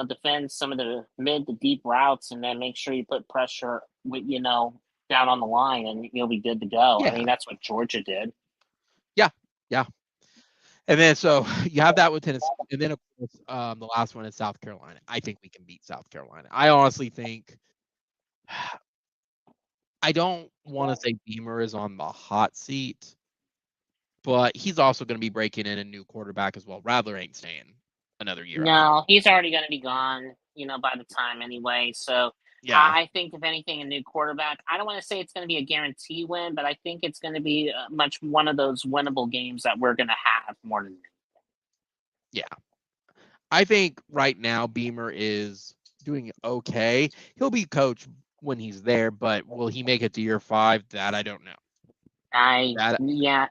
defend some of the mid to deep routes and then make sure you put pressure with, down on the line and you'll be good to go. I yeah, mean, that's what Georgia did. yeah, yeah. And then so you have that with Tennessee, and then of course the last one is South Carolina. I think we can beat South Carolina. I honestly think I don't want to say Beamer is on the hot seat, but he's also going to be breaking in a new quarterback as well. Rattler ain't staying another year at home. No, he's already going to be gone, by the time anyway. So Yeah, I think, if anything, a new quarterback, I don't want to say it's going to be a guarantee win, but I think it's going to be much one of those winnable games that we're going to have more than. yeah. I think right now Beamer is doing okay. He'll be coach when he's there, but will he make it to year 5? That I don't know. Yeah,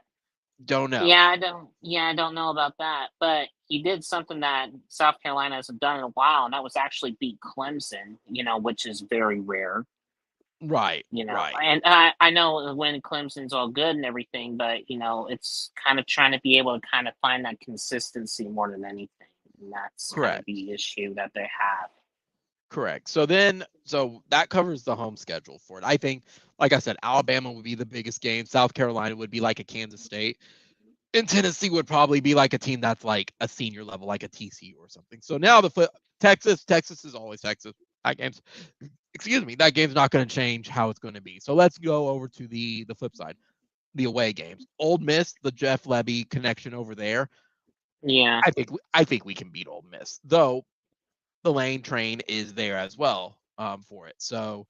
Don't know. I don't know about that, but he did something that South Carolina hasn't done in a while, and that was actually beat Clemson, which is very rare. Right. And I know when Clemson's all good and everything, but it's kind of trying to be able to kind of find that consistency more than anything, and that's kind of Correct. the issue that they have. Correct. So that covers the home schedule for it. I think, like I said, Alabama would be the biggest game. South Carolina would be like a Kansas State. And Tennessee would probably be like a team that's like a senior level, like a TCU or something. So now Texas is always Texas. That game's not going to change how it's going to be. So let's go over to the flip side, the away games. Ole Miss, the Jeff Levy connection over there. Yeah, I think we can beat Ole Miss, though. The Lane train is there as well for it. So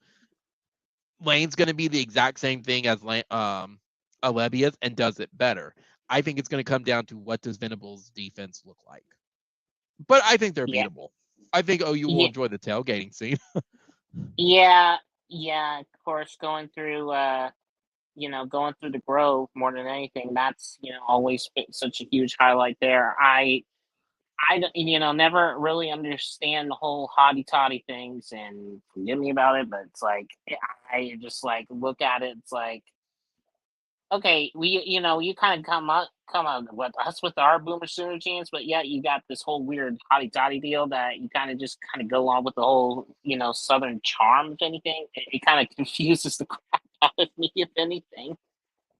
Lane's going to be the exact same thing as Alebia's and does it better. I think it's going to come down to what does Venables' defense look like. But I think they're yeah, beatable. I think OU will yeah, enjoy the tailgating scene. yeah. Of course, going through the Grove more than anything, that's always such a huge highlight there. I never really understand the whole hotty toddy things, and forgive me about it, but it's like I just like look at it. It's like, okay, you kind of come up with us with our Boomer Sooner jeans, but yet you got this whole weird hotty toddy deal that you kind of go on with the whole Southern charm. If anything, it kind of confuses the crap out of me. If anything.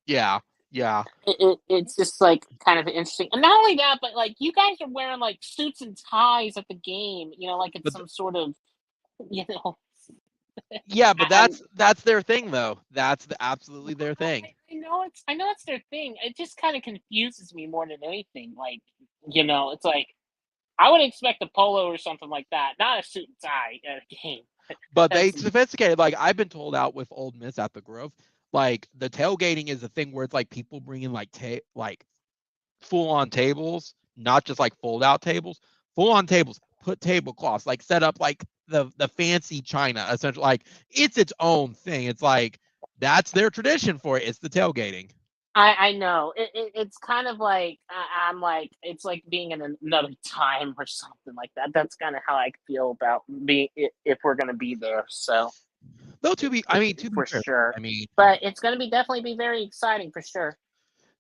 Yeah. It's just like kind of interesting, and not only that, but like you guys are wearing like suits and ties at the game, like it's But some sort of, you know. yeah, but I, that's their thing though. That's absolutely their thing. I know it's their thing. It just kind of confuses me more than anything. Like, it's like, I would expect a polo or something like that, not a suit and tie at a game. But they sophisticated. Like I've been told out with Ole Miss at the Grove, like the tailgating is a thing where it's like people bringing like full on tables, not just like fold out tables, full on tables, put tablecloths, like set up like the fancy china, essentially. Like it's its own thing. It's like that's their tradition for it. It's the tailgating. I know it's kind of like I'm like it's like being in another time or something like that. That's kind of how I feel about being if we're gonna be there. So, though to be for fair, sure. I mean, but it's gonna be definitely be very exciting for sure.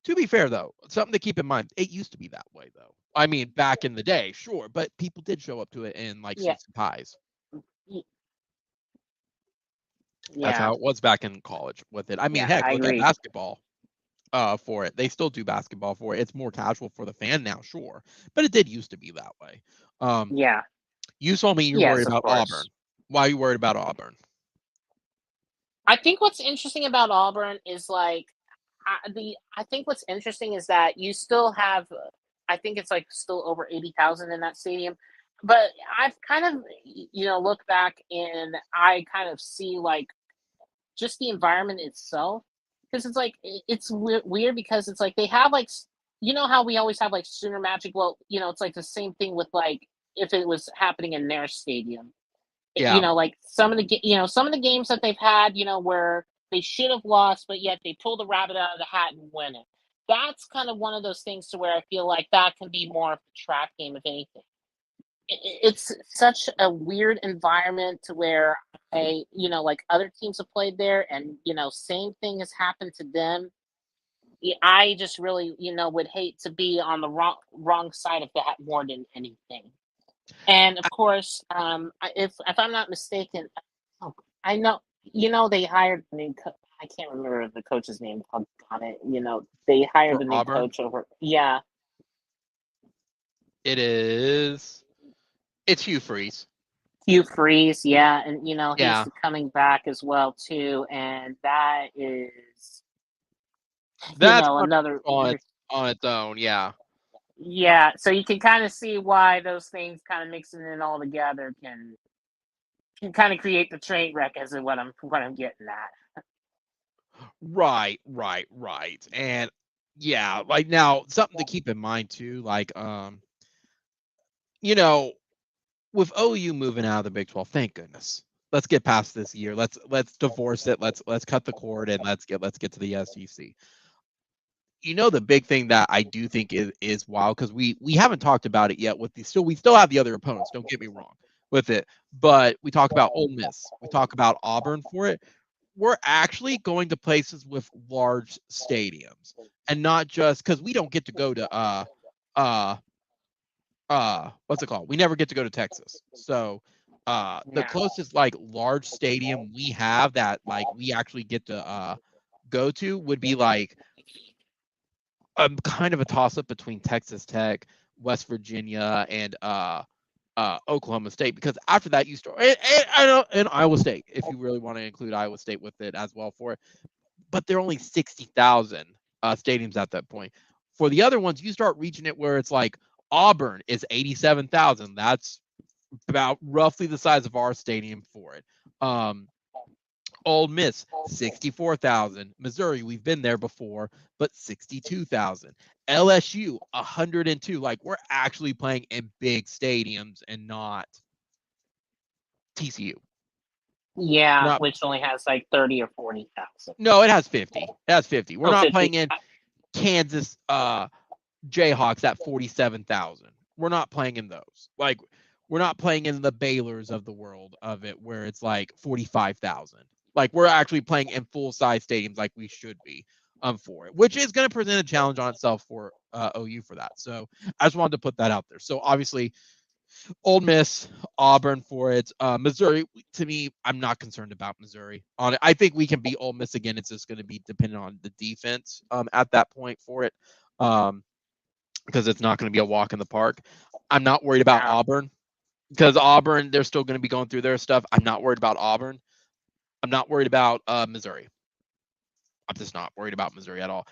to be fair though, something to keep in mind, it used to be that way though. I mean, back in the day, sure, but people did show up to it in like Yeah. suits and ties. That's Yeah, how it was back in college with it. I mean, yeah, heck, I look at agree. basketball. For it, they still do basketball for it. It's more casual for the fan now, sure, but it did used to be that way. Yeah, You told me you're yes, worried of about course. Auburn. Why are you worried about Auburn? I think what's interesting about Auburn is like I think what's interesting is that you still have I think it's like still over 80,000 in that stadium. But I've kind of look back and I kind of see like just the environment itself because it's like it's weird because it's like they have like how we always have like Sooner Magic. Well, it's like the same thing with like if it was happening in their stadium. Yeah, Like some of the some of the games that they've had, where they should have lost, but yet they pulled the rabbit out of the hat and win it. That's kind of one of those things to where I feel like that can be more of a trap game, if anything. It's such a weird environment to where like other teams have played there, and same thing has happened to them. I just really, would hate to be on the wrong side of that more than anything. And of course, if I'm not mistaken, I know they hired a new. I can't remember the coach's name. On it, they hired for a new Auburn, coach over. Yeah, it's Hugh Freeze. Hugh Freeze. Yeah, and Yeah, he's coming back as well too, and that is that's another. on its own. Yeah, Yeah, so you can kind of see why those things kind of mixing it all together can kind of create the train wreck, as in what I'm getting at. right. And yeah, like now something to keep in mind too, like you know, with OU moving out of the Big 12, thank goodness. Let's get past this year. Let's divorce it. Let's cut the cord and let's get to the SEC. The big thing that I do think is wild because we haven't talked about it yet with we still have the other opponents. Don't get me wrong with it, but we talk about Ole Miss, we talk about Auburn for it. We're actually going to places with large stadiums and not just because we don't get to go to what's it called? We never get to go to Texas. So the closest like large stadium we have that like we actually get to go to would be like kind of a toss up between Texas Tech, West Virginia, and Oklahoma State, because after that you start and Iowa State, if you really want to include Iowa State with it as well for it. But they're only 60,000 stadiums at that point. For the other ones, you start reaching it where it's like Auburn is 87,000. That's about roughly the size of our stadium for it. Ole Miss, 64,000. Missouri, we've been there before, but 62,000. LSU, 102. Like, we're actually playing in big stadiums and not TCU. Yeah, which only has like 30 or 40,000. No, it has 50. It has 50. We're not 50. playing in Kansas Jayhawks at 47,000. We're not playing in those. Like, we're not playing in the Baylors of the world of it where it's like 45,000. Like, we're actually playing in full size stadiums like we should be for it, which is going to present a challenge on itself for OU for that. So I just wanted to put that out there. So obviously, Ole Miss, Auburn for it. Missouri, to me, I'm not concerned about Missouri. I think we can beat Ole Miss again. It's just going to be dependent on the defense at that point for it, because it's not going to be a walk in the park. I'm not worried about Auburn because Auburn, they're still going to be going through their stuff. I'm not worried about Auburn. I'm not worried about Missouri. I'm just not worried about Missouri at all.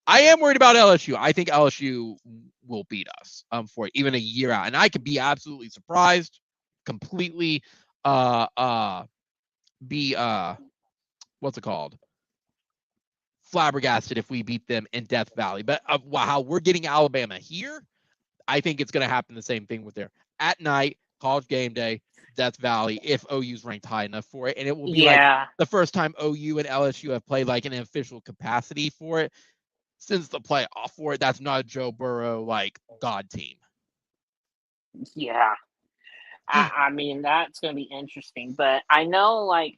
I am worried about LSU. I think LSU will beat us for it, even a year out. And I could be absolutely surprised, completely be what's it called? Flabbergasted if we beat them in Death Valley. But how we're getting Alabama here, I think it's going to happen the same thing with there at night, college game day, Death Valley, if OU's ranked high enough for it. And it will be like the first time OU and LSU have played like an official capacity for it since the playoff for it. That's not a Joe Burrow like God team. Yeah. I mean, that's going to be interesting, but I know, like,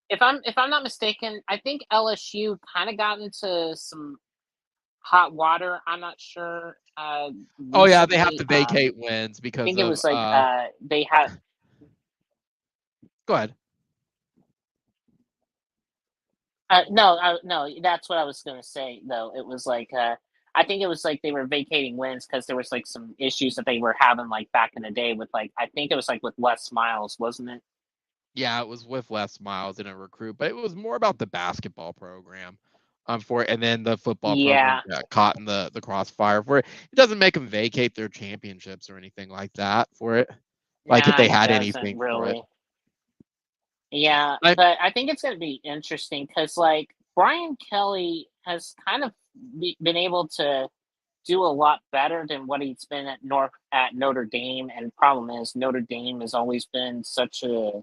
if I'm not mistaken, I think LSU kind of got into some hot water. I'm not sure. Oh yeah, they have to vacate wins because I think it was like they had. Go ahead. No, that's what I was going to say. Though it was like I think it was like they were vacating wins because there was like some issues that they were having like back in the day with like I think it was like with Les Miles, wasn't it? Yeah, it was with Les Miles in a recruit, but it was more about the basketball program for it, and then the football program got caught in the crossfire for it. It doesn't make them vacate their championships or anything like that for it. Like if they had anything really. for it. Yeah, but I think it's going to be interesting because like Brian Kelly has kind of been able to do a lot better than what he's been at Notre Dame, and problem is Notre Dame has always been such a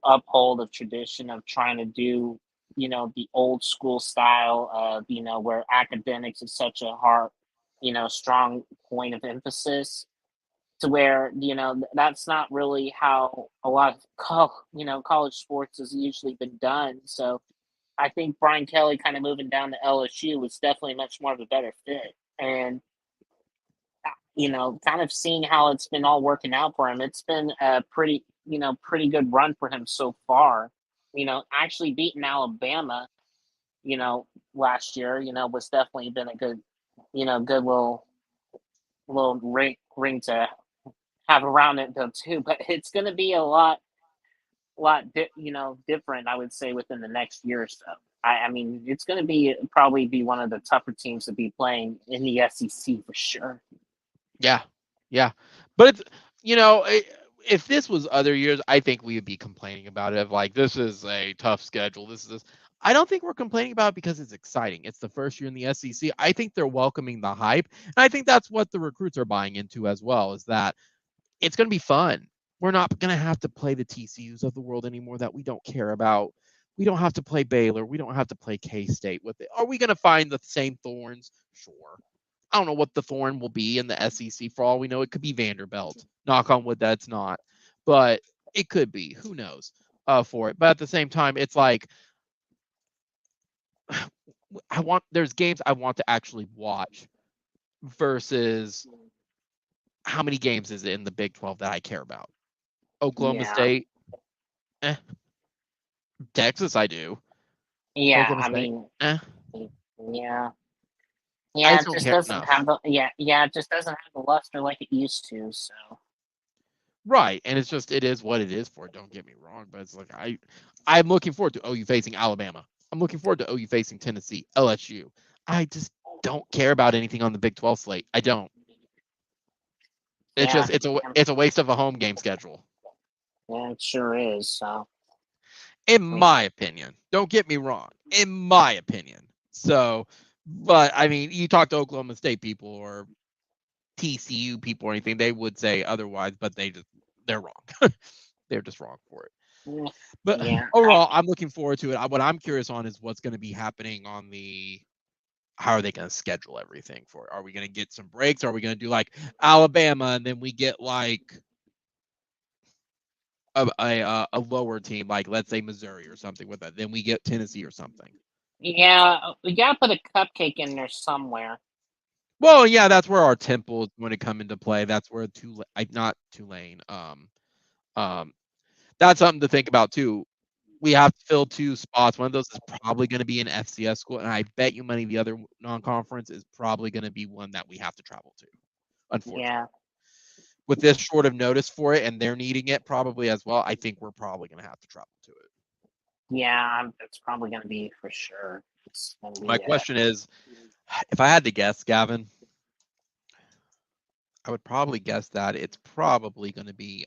uphold of tradition of trying to do, you know, the old school style of, you know, where academics is such a hard, you know, strong point of emphasis to where, you know, that's not really how a lot of, college sports has usually been done. So I think Brian Kelly kind of moving down to LSU was definitely much more of a better fit. And, you know, kind of seeing how it's been all working out for him, it's been a pretty good run for him so far. You know, actually beating Alabama, you know, last year, you know, was definitely been a good, good little ring to have around it though too. But it's going to be a lot different, I would say, within the next year or so. I mean, it's going to probably be one of the tougher teams to be playing in the SEC for sure. Yeah, but it's if this was other years, I think we would be complaining about it. Like this is a tough schedule. This. I don't think we're complaining about it because it's exciting. It's the first year in the SEC. I think they're welcoming the hype, and I think that's what the recruits are buying into as well. Is that it's going to be fun. We're not going to have to play the TCUs of the world anymore that we don't care about. We don't have to play Baylor. We don't have to play K-State with it. Are we going to find the same thorns? Sure. I don't know what the thorn will be in the SEC. For all we know, it could be Vanderbilt. Knock on wood, that's not. But it could be. Who knows for it. But at the same time, it's like there's games I want to actually watch versus how many games is it in the Big 12 that I care about? Oklahoma State. Texas, I do. Yeah, Oklahoma State. Yeah. Yeah, it just doesn't have it just doesn't have the luster like it used to, so. Right, and it is what it is for it, don't get me wrong, but it's like I'm looking forward to OU facing Alabama. I'm looking forward to OU facing Tennessee, LSU. I just don't care about anything on the Big 12 slate. I don't. It's it's a waste of a home game schedule. Yeah, it sure is, so. In my opinion. Don't get me wrong. In my opinion. So, but I mean, you talk to Oklahoma State people or TCU people or anything, they would say otherwise, but they're wrong. They're just wrong for it. But overall, I'm looking forward to it. What I'm curious on is what's going to be happening on how are they going to schedule everything for it? Are we going to get some breaks? Are we going to do like Alabama and then we get like a lower team, like let's say Missouri or something with that. Then we get Tennessee or something. Yeah, we got to put a cupcake in there somewhere. Well, yeah, that's where our temple is going to come into play. That's where not Tulane. That's something to think about too. We have to fill 2 spots. One of those is probably going to be an FCS school, and I bet you money the other non-conference is probably going to be one that we have to travel to. Unfortunately. Yeah. With this short of notice for it, and they're needing it probably as well, I think we're probably going to have to travel to it. Yeah, it's probably going to be for sure. My question is, if I had to guess, Gavin, I would probably guess that it's probably going to be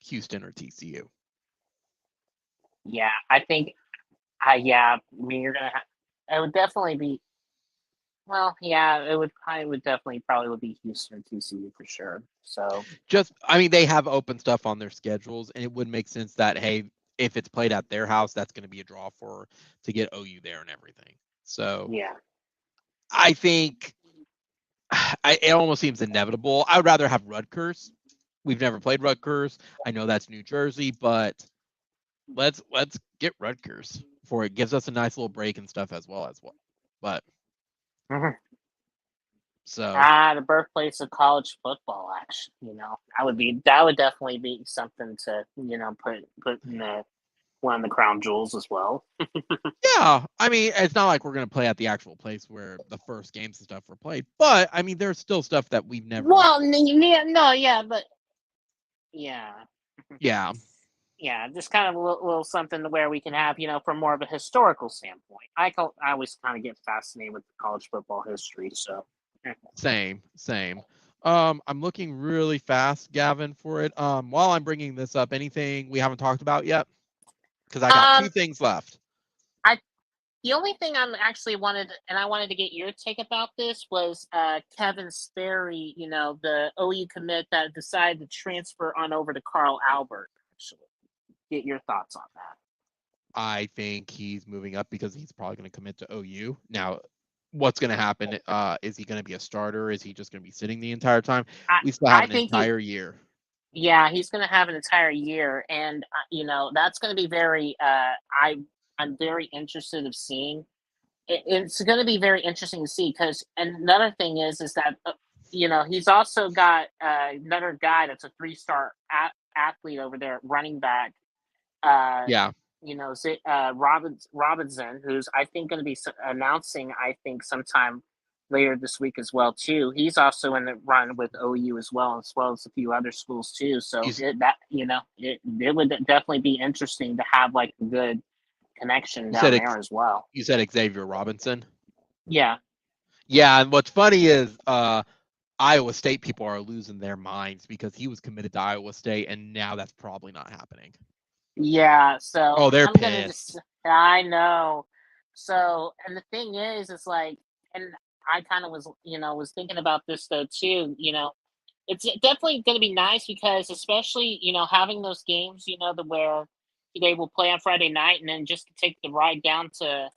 Houston or TCU. Yeah, I think. Yeah, I mean, you're gonna. It would definitely be. Well, yeah, it would probably would be Houston or TCU for sure. So I mean, they have open stuff on their schedules, and it would make sense that, hey, if it's played at their house, that's going to be a draw to get OU there and everything. So yeah, I think it almost seems inevitable. I would rather have Rutgers. We've never played Rutgers. I know that's New Jersey, but let's get Rutgers for it. Gives us a nice little break and stuff as well. But so the birthplace of college football. Actually, that would definitely be something to put in one of the crown jewels as well. yeah, I mean, it's not like we're gonna play at the actual place where the first games and stuff were played, but I mean, there's still stuff that we've never. Well, but yeah. Yeah, Just kind of a little something where we can have, from more of a historical standpoint. I always kind of get fascinated with the college football history. So same. I'm looking really fast, Gavin, for it. While I'm bringing this up, anything we haven't talked about yet? Because I got two things left. The only thing I wanted to get your take about this was Kevin Sperry, the OU commit that decided to transfer on over to Carl Albert. Actually, get your thoughts on that. I think he's moving up because he's probably going to commit to OU. Now, what's going to happen? Is he going to be a starter? Is he just going to be sitting the entire time? We still have an entire year. Yeah, he's going to have an entire year, and that's going to be very. I'm very interested of seeing. It's going to be very interesting to see because another thing is that he's also got another guy that's a 3-star athlete over there, running back. Yeah. Robinson, who's I think going to be announcing, I think sometime later this week as well too. He's also in the run with OU as well as a few other schools too. So it would definitely be interesting to have like a good connection down there as well. You said Xavier Robinson? Yeah. Yeah, and what's funny is Iowa State people are losing their minds because he was committed to Iowa State, and now that's probably not happening. Yeah, so they're pissed. I know. So, and the thing is, it's like, and I kind of was thinking about this though too. It's definitely going to be nice because, especially having those games, where they will play on Friday night, and then just to take the ride down to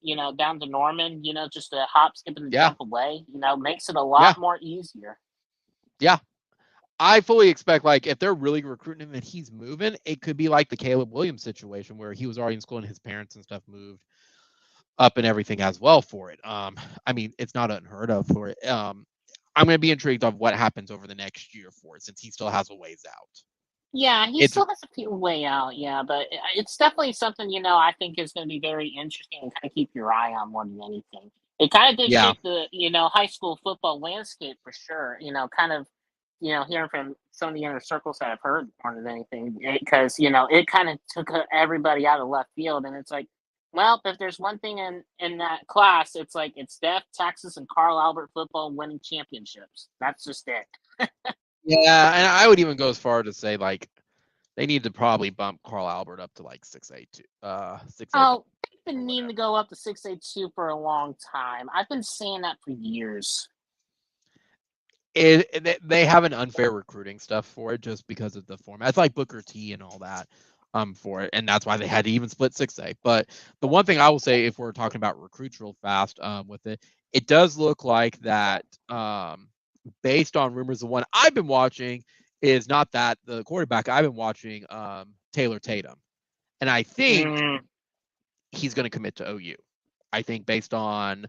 Norman, just a hop, skip, and jump away, makes it a lot more easier. Yeah. I fully expect, like, if they're really recruiting him and he's moving, it could be like the Caleb Williams situation where he was already in school and his parents and stuff moved up and everything as well for it. I mean, it's not unheard of for it. I'm going to be intrigued of what happens over the next year for it since he still has a ways out. Yeah, he still has a few way out, yeah, but it's definitely something, I think is going to be very interesting and kind of keep your eye on more than anything. It kind of did shape the, high school football landscape for sure, kind of, hearing from some of the inner circles that I've heard more than anything, because, it kind of took everybody out of left field, and it's like, well, if there's one thing in that class, it's like, it's Death, Texas, and Carl Albert football winning championships. That's just it. Yeah, and I would even go as far to say, like, they need to probably bump Carl Albert up to like 6'8". 6'8". Oh, they've been needing to go up to 6'8" for a long time. I've been saying that for years. They have an unfair recruiting stuff for it just because of the format. It's like Booker T and all that for it, and that's why they had to even split 6A. But the one thing I will say, if we're talking about recruits real fast with it, it does look like that based on rumors, the one I've been watching is not that the quarterback. I've been watching Taylor Tatum, and I think he's going to commit to OU. I think based on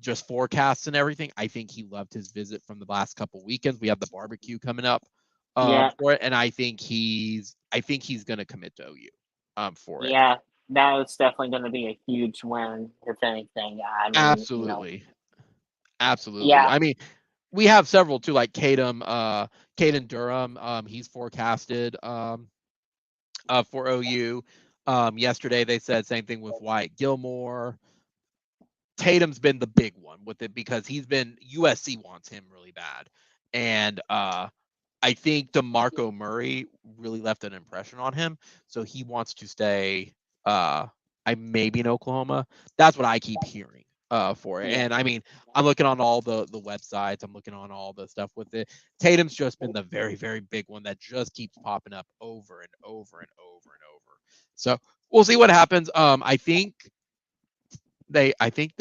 just forecasts and everything, I think he loved his visit from the last couple weekends. We have the barbecue coming up for it, and I think he's going to commit to OU for it. Yeah, that's definitely going to be a huge win, if anything. I mean, absolutely. Yeah. I mean, we have several too, like Caden Durham. He's forecasted for OU. Yesterday they said same thing with Wyatt Gilmore. Tatum's been the big one with it because USC wants him really bad. And I think DeMarco Murray really left an impression on him. So he wants to stay maybe in Oklahoma. That's what I keep hearing for it. Yeah. And I mean, I'm looking on all the websites, I'm looking on all the stuff with it. Tatum's just been the very, very big one that just keeps popping up over and over and over and over. So we'll see what happens. I think they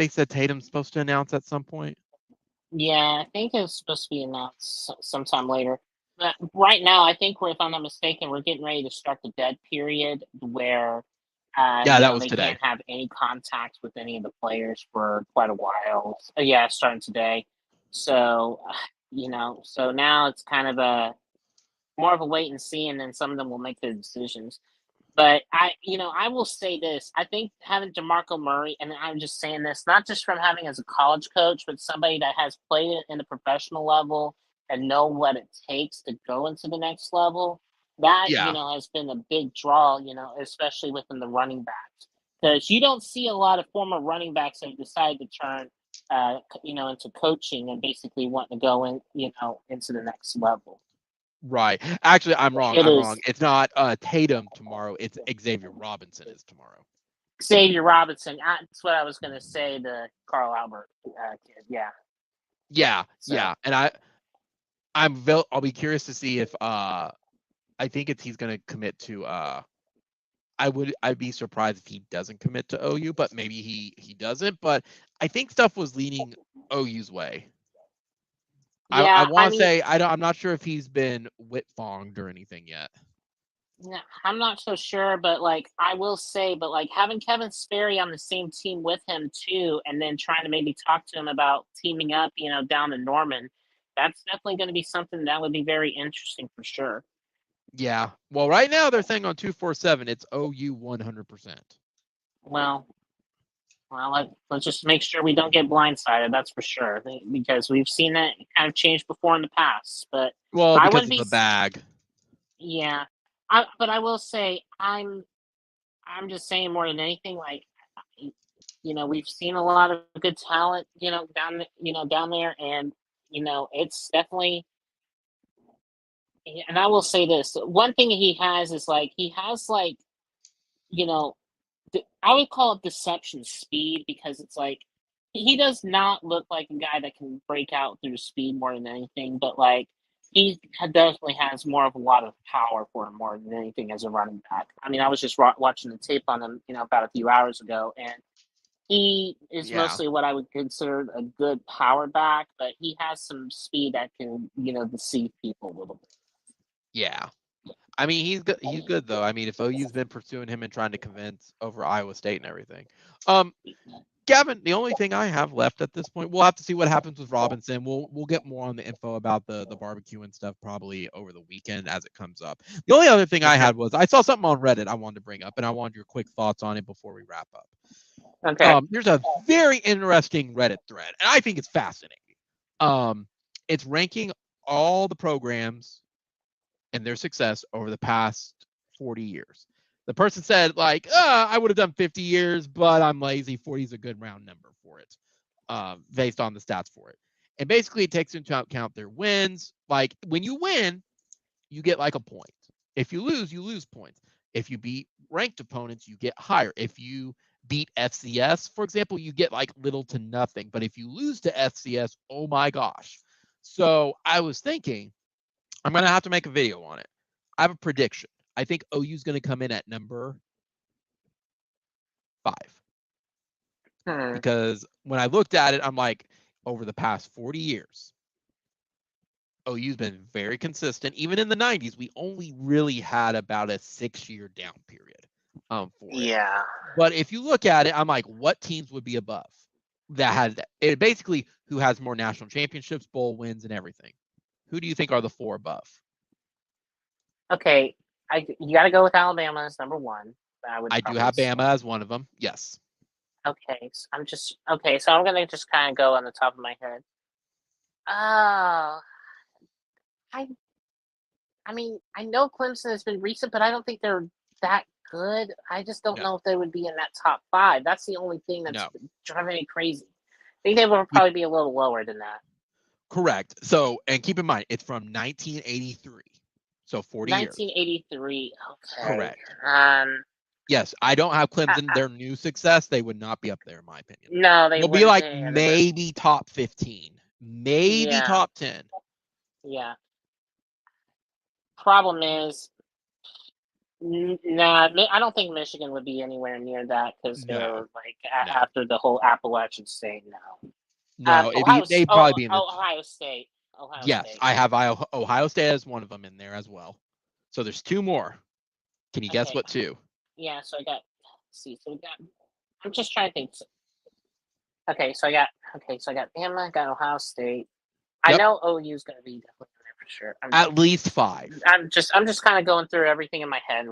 said Tatum's supposed to announce at some point. Yeah, I think it's supposed to be announced sometime later. But right now, I think if I'm not mistaken, we're getting ready to start the dead period where that was they today. can't have any contact with any of the players for quite a while. So, yeah, starting today. So, so now it's kind of more of a wait and see, and then some of them will make their decisions. But I will say this. I think having DeMarco Murray, and I'm just saying this, not just from having as a college coach, but somebody that has played it in the professional level and know what it takes to go into the next level, that, has been a big draw, especially within the running backs. Because you don't see a lot of former running backs that decide to turn, into coaching and basically want to go into the next level. Right. Actually, I'm wrong. It's not Tatum tomorrow. It's Xavier Robinson is tomorrow. Xavier Robinson. That's what I was going to say. The Carl Albert kid. Yeah. Yeah. So. Yeah. And I'll be curious to see if I think he's going to commit to I'd be surprised if he doesn't commit to OU, but maybe he doesn't. But I think stuff was leaning OU's way. Yeah, I want to say I'm not sure if he's been whitfonged or anything yet. No, I'm not so sure, but I will say, having Kevin Sperry on the same team with him too, and then trying to maybe talk to him about teaming up, down in Norman, that's definitely going to be something that would be very interesting for sure. Yeah. Well, right now they're saying on 247 it's OU 100%. Well, let's just make sure we don't get blindsided. That's for sure, because we've seen that kind of change before in the past. But because of the bag. Yeah, but I will say I'm just saying more than anything. We've seen a lot of good talent, down there, and it's definitely. And I will say this: one thing he has is he has I would call it deception speed, because it's he does not look like a guy that can break out through speed more than anything, but he definitely has more of a lot of power for him more than anything as a running back. I mean, I was just watching the tape on him, about a few hours ago, and he is mostly what I would consider a good power back, but he has some speed that can, deceive people a little bit. Yeah. I mean, he's good. He's good though. I mean, if OU's been pursuing him and trying to convince over Iowa State and everything. Gavin, the only thing I have left at this point, we'll have to see what happens with Robinson. We'll get more on the info about the barbecue and stuff probably over the weekend as it comes up. The only other thing I had was I saw something on Reddit I wanted to bring up, and I wanted your quick thoughts on it before we wrap up. Okay. There's a very interesting Reddit thread, and I think it's fascinating. It's ranking all the programs and their success over the past 40 years. The person said, I would have done 50 years, but I'm lazy. 40 is a good round number for it, based on the stats for it. And basically, it takes into account their wins. Like, when you win, you get a point. If you lose points. If you beat ranked opponents, you get higher. If you beat FCS, for example, you get little to nothing. But if you lose to FCS, oh my gosh. So I was thinking, I'm going to have to make a video on it. I have a prediction. I think OU is going to come in at number 5. Because when I looked at it, I'm like, over the past 40 years, OU's been very consistent. Even in the 90s, we only really had about a 6-year down period for it. But if you look at it, I'm like, what teams would be above? That had it basically who has more national championships, bowl wins, and everything. Who do you think are the 4 above? Okay, you got to go with Alabama as number 1. I do have Bama as one of them. Yes. Okay, so I'm gonna just kind of go on the top of my head. I mean, I know Clemson has been recent, but I don't think they're that good. I just don't No. know if they would be in that top 5. That's the only thing that's No. driving me crazy. I think they would probably be a little lower than that. Correct. So, and keep in mind, it's from 1983. So 40 years. 1983. Okay. Correct. Yes, I don't have Clemson. Their new success, they would not be up there, in my opinion. No, they They'll be like maybe top 15, maybe top 10. Yeah. Problem is, nah, I don't think Michigan would be anywhere near that because they're like after the whole Appalachian State now. No, they'd probably be in the Ohio State. Yes, I have Ohio State as one of them in there as well. So there's 2 more. Can you guess what 2? Yeah, so I got. So we got. I'm just trying to think. Okay, so I got Bama, I got Ohio State. Yep. I know OU is going to be definitely there for sure. At least 5. I'm just kind of going through everything in my head.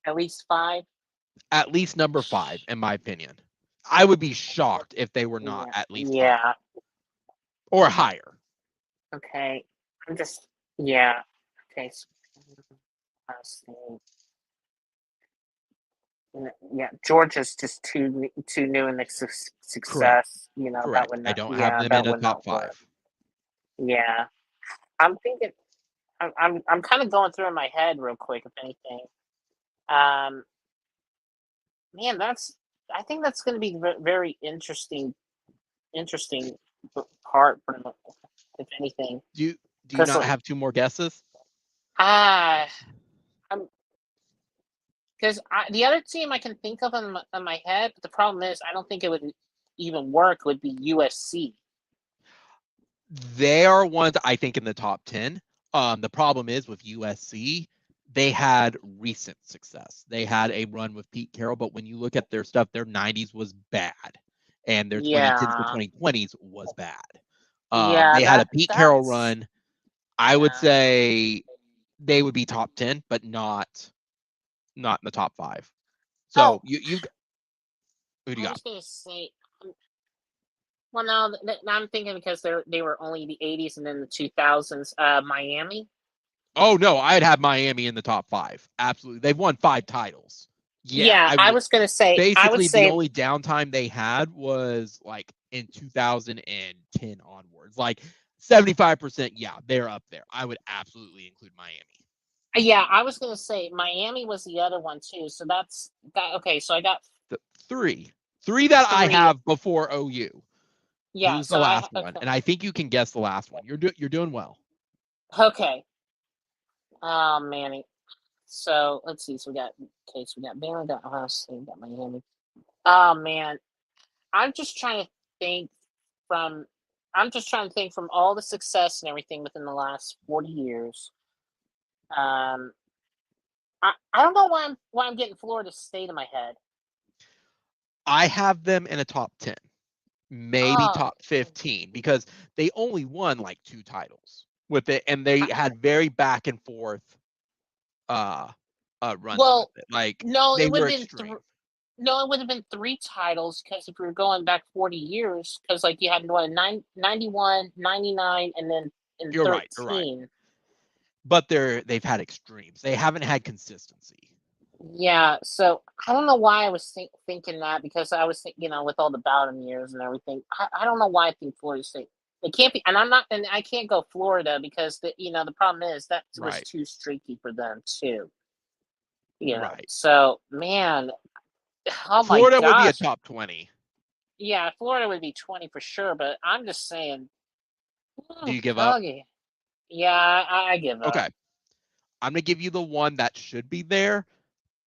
At least 5. At least number 5, in my opinion. I would be shocked if they were not at least 5. Or higher. Okay, Okay, so Ohio State. Yeah, Georgia's just too new in the success. Correct. You know, Correct. That would not, I don't have them in the top 5. Yeah, I'm thinking. I'm kind of going through in my head real quick, if anything. Man, I think that's going to be very interesting part, if anything. Do you not have 2 more guesses? Because the other team I can think of on my head, but the problem is I don't think it would even work, would be USC. They are ones I think in the top 10. The problem is with USC, they had recent success. They had a run with Pete Carroll, but when you look at their stuff, their 90s was bad, and their 2010s to 2020s was bad. They had a Pete Carroll run. I would say they would be top 10, but not in the top 5. So you who do you got? I was going to say, well, now I'm thinking because they were only the 80s and then the 2000s. Miami. Oh no, I'd have Miami in the top 5. Absolutely, they've won 5 titles. Yeah, I was going to say. Basically, the only downtime they had was like in 2010 onwards. Like 75%. Yeah, they're up there. I would absolutely include Miami. Yeah, I was going to say Miami was the other one too. So that's okay. So I got 3 that I have before OU. Yeah, who's the last one? And I think you can guess the last one. You're doing well. Okay. Oh, Manny. So let's see. So we got Bama, got Ohio State, got Miami. Oh man, I'm just trying to think from all the success and everything within the last 40 years. I don't know why I'm getting Florida State in my head. I have them in a top 10, maybe top 15, because they only won like 2 titles with it, and they had very back and forth runs with it. Like they were extreme. No, it would have been 3 titles because if we were going back 40 years, because like you had 91, 99, and then in 13. Right, you're right. But they've had extremes. They haven't had consistency. Yeah, so I don't know why I was thinking that, because I was thinking, with all the Bowden years and everything. I don't know why I think Florida State. It can't be, and I can't go Florida because the problem is that was too streaky for them too. Right. So man, Florida would be a top 20. Yeah, Florida would be 20 for sure, but I'm just saying. Do you give up? Yeah, I give up. Okay. I'm going to give you the one that should be there,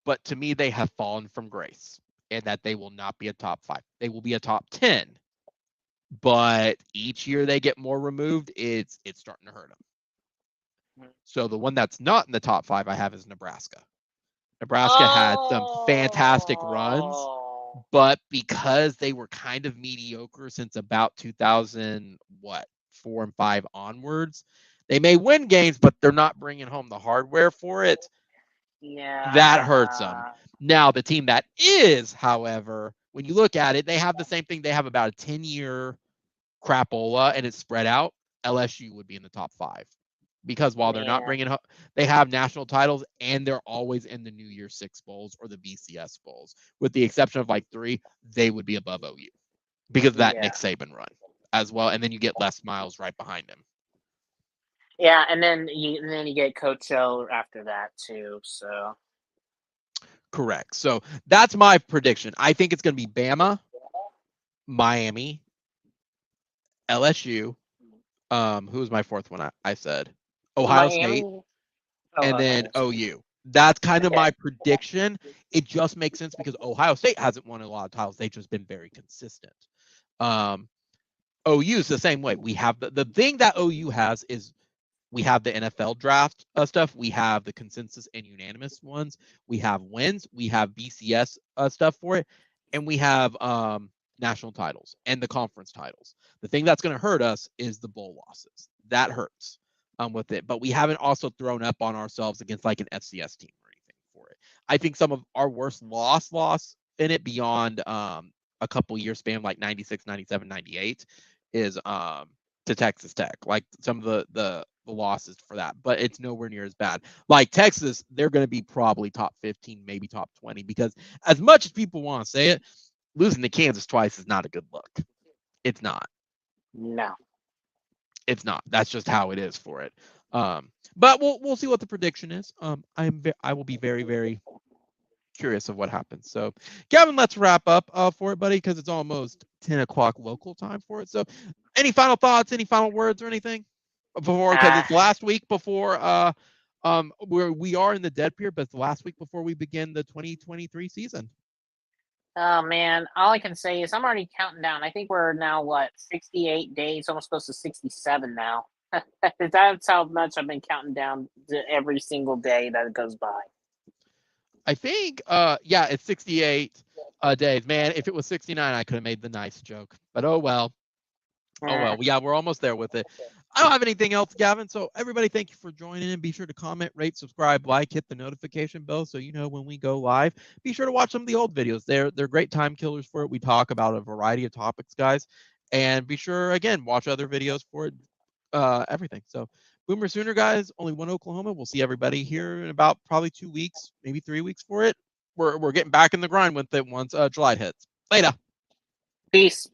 but to me, they have fallen from grace, and that they will not be a top 5. They will be a top 10, but each year they get more removed, it's starting to hurt them. So the one that's not in the top 5 I have is Nebraska. Nebraska had some fantastic runs, but because they were kind of mediocre since about 2004 and 5 onwards, they may win games, but they're not bringing home the hardware for it. Yeah, that hurts them. Now, the team that is, however, when you look at it, they have the same thing. They have about a 10-year crapola, and it's spread out. LSU would be in the top 5. because while they're not bringing home, they have national titles and they're always in the New Year's Six bowls or the BCS bowls, with the exception of like 3. They would be above OU because of that Nick Saban run as well, and then you get Les Miles right behind him. Yeah, and then you get Coach O after that too. So correct. So that's my prediction. I think it's going to be Bama, Miami, LSU. Who was my fourth one? I said Ohio State, and then OU. That's kind of my prediction. It just makes sense because Ohio State hasn't won a lot of titles. They've just been very consistent. OU is the same way. We have the thing that OU has is we have the NFL draft stuff. We have the consensus and unanimous ones. We have wins. We have BCS stuff for it. And we have national titles and the conference titles. The thing that's going to hurt us is the bowl losses. That hurts with it. But we haven't also thrown up on ourselves against like an FCS team or anything for it. I think some of our worst loss in it beyond a couple year span, like 96, 97, 98, is to Texas Tech. Like some of the losses for that, but it's nowhere near as bad. Like Texas, they're going to be probably top 15, maybe top 20, because as much as people want to say it, losing to Kansas twice is not a good look. It's not. No. It's not. That's just how it is for it. But we'll see what the prediction is. I will be very, very curious of what happens. So, Gavin, let's wrap up for it, buddy, because it's almost 10 o'clock local time for it. So, any final thoughts, any final words or anything before, because it's the last week before we are in the dead period, but it's the last week before we begin the 2023 season. Oh man, all I can say is I'm already counting down. I think we're now 68 days, almost close to 67 now. That's how much I've been counting down to every single day that goes by. I think it's 68 days. Man, if it was 69, I could have made the nice joke. But oh well. Oh well. Yeah, we're almost there with it. I don't have anything else, Gavin. So everybody, thank you for joining in. Be sure to comment, rate, subscribe, like, hit the notification bell so you know when we go live. Be sure to watch some of the old videos. They're great time killers for it. We talk about a variety of topics, guys. And be sure, again, watch other videos for it. Everything. So Boomer Sooner, guys, only one Oklahoma. We'll see everybody here in about probably 2 weeks, maybe 3 weeks for it. We're getting back in the grind with it once July hits. Later. Peace.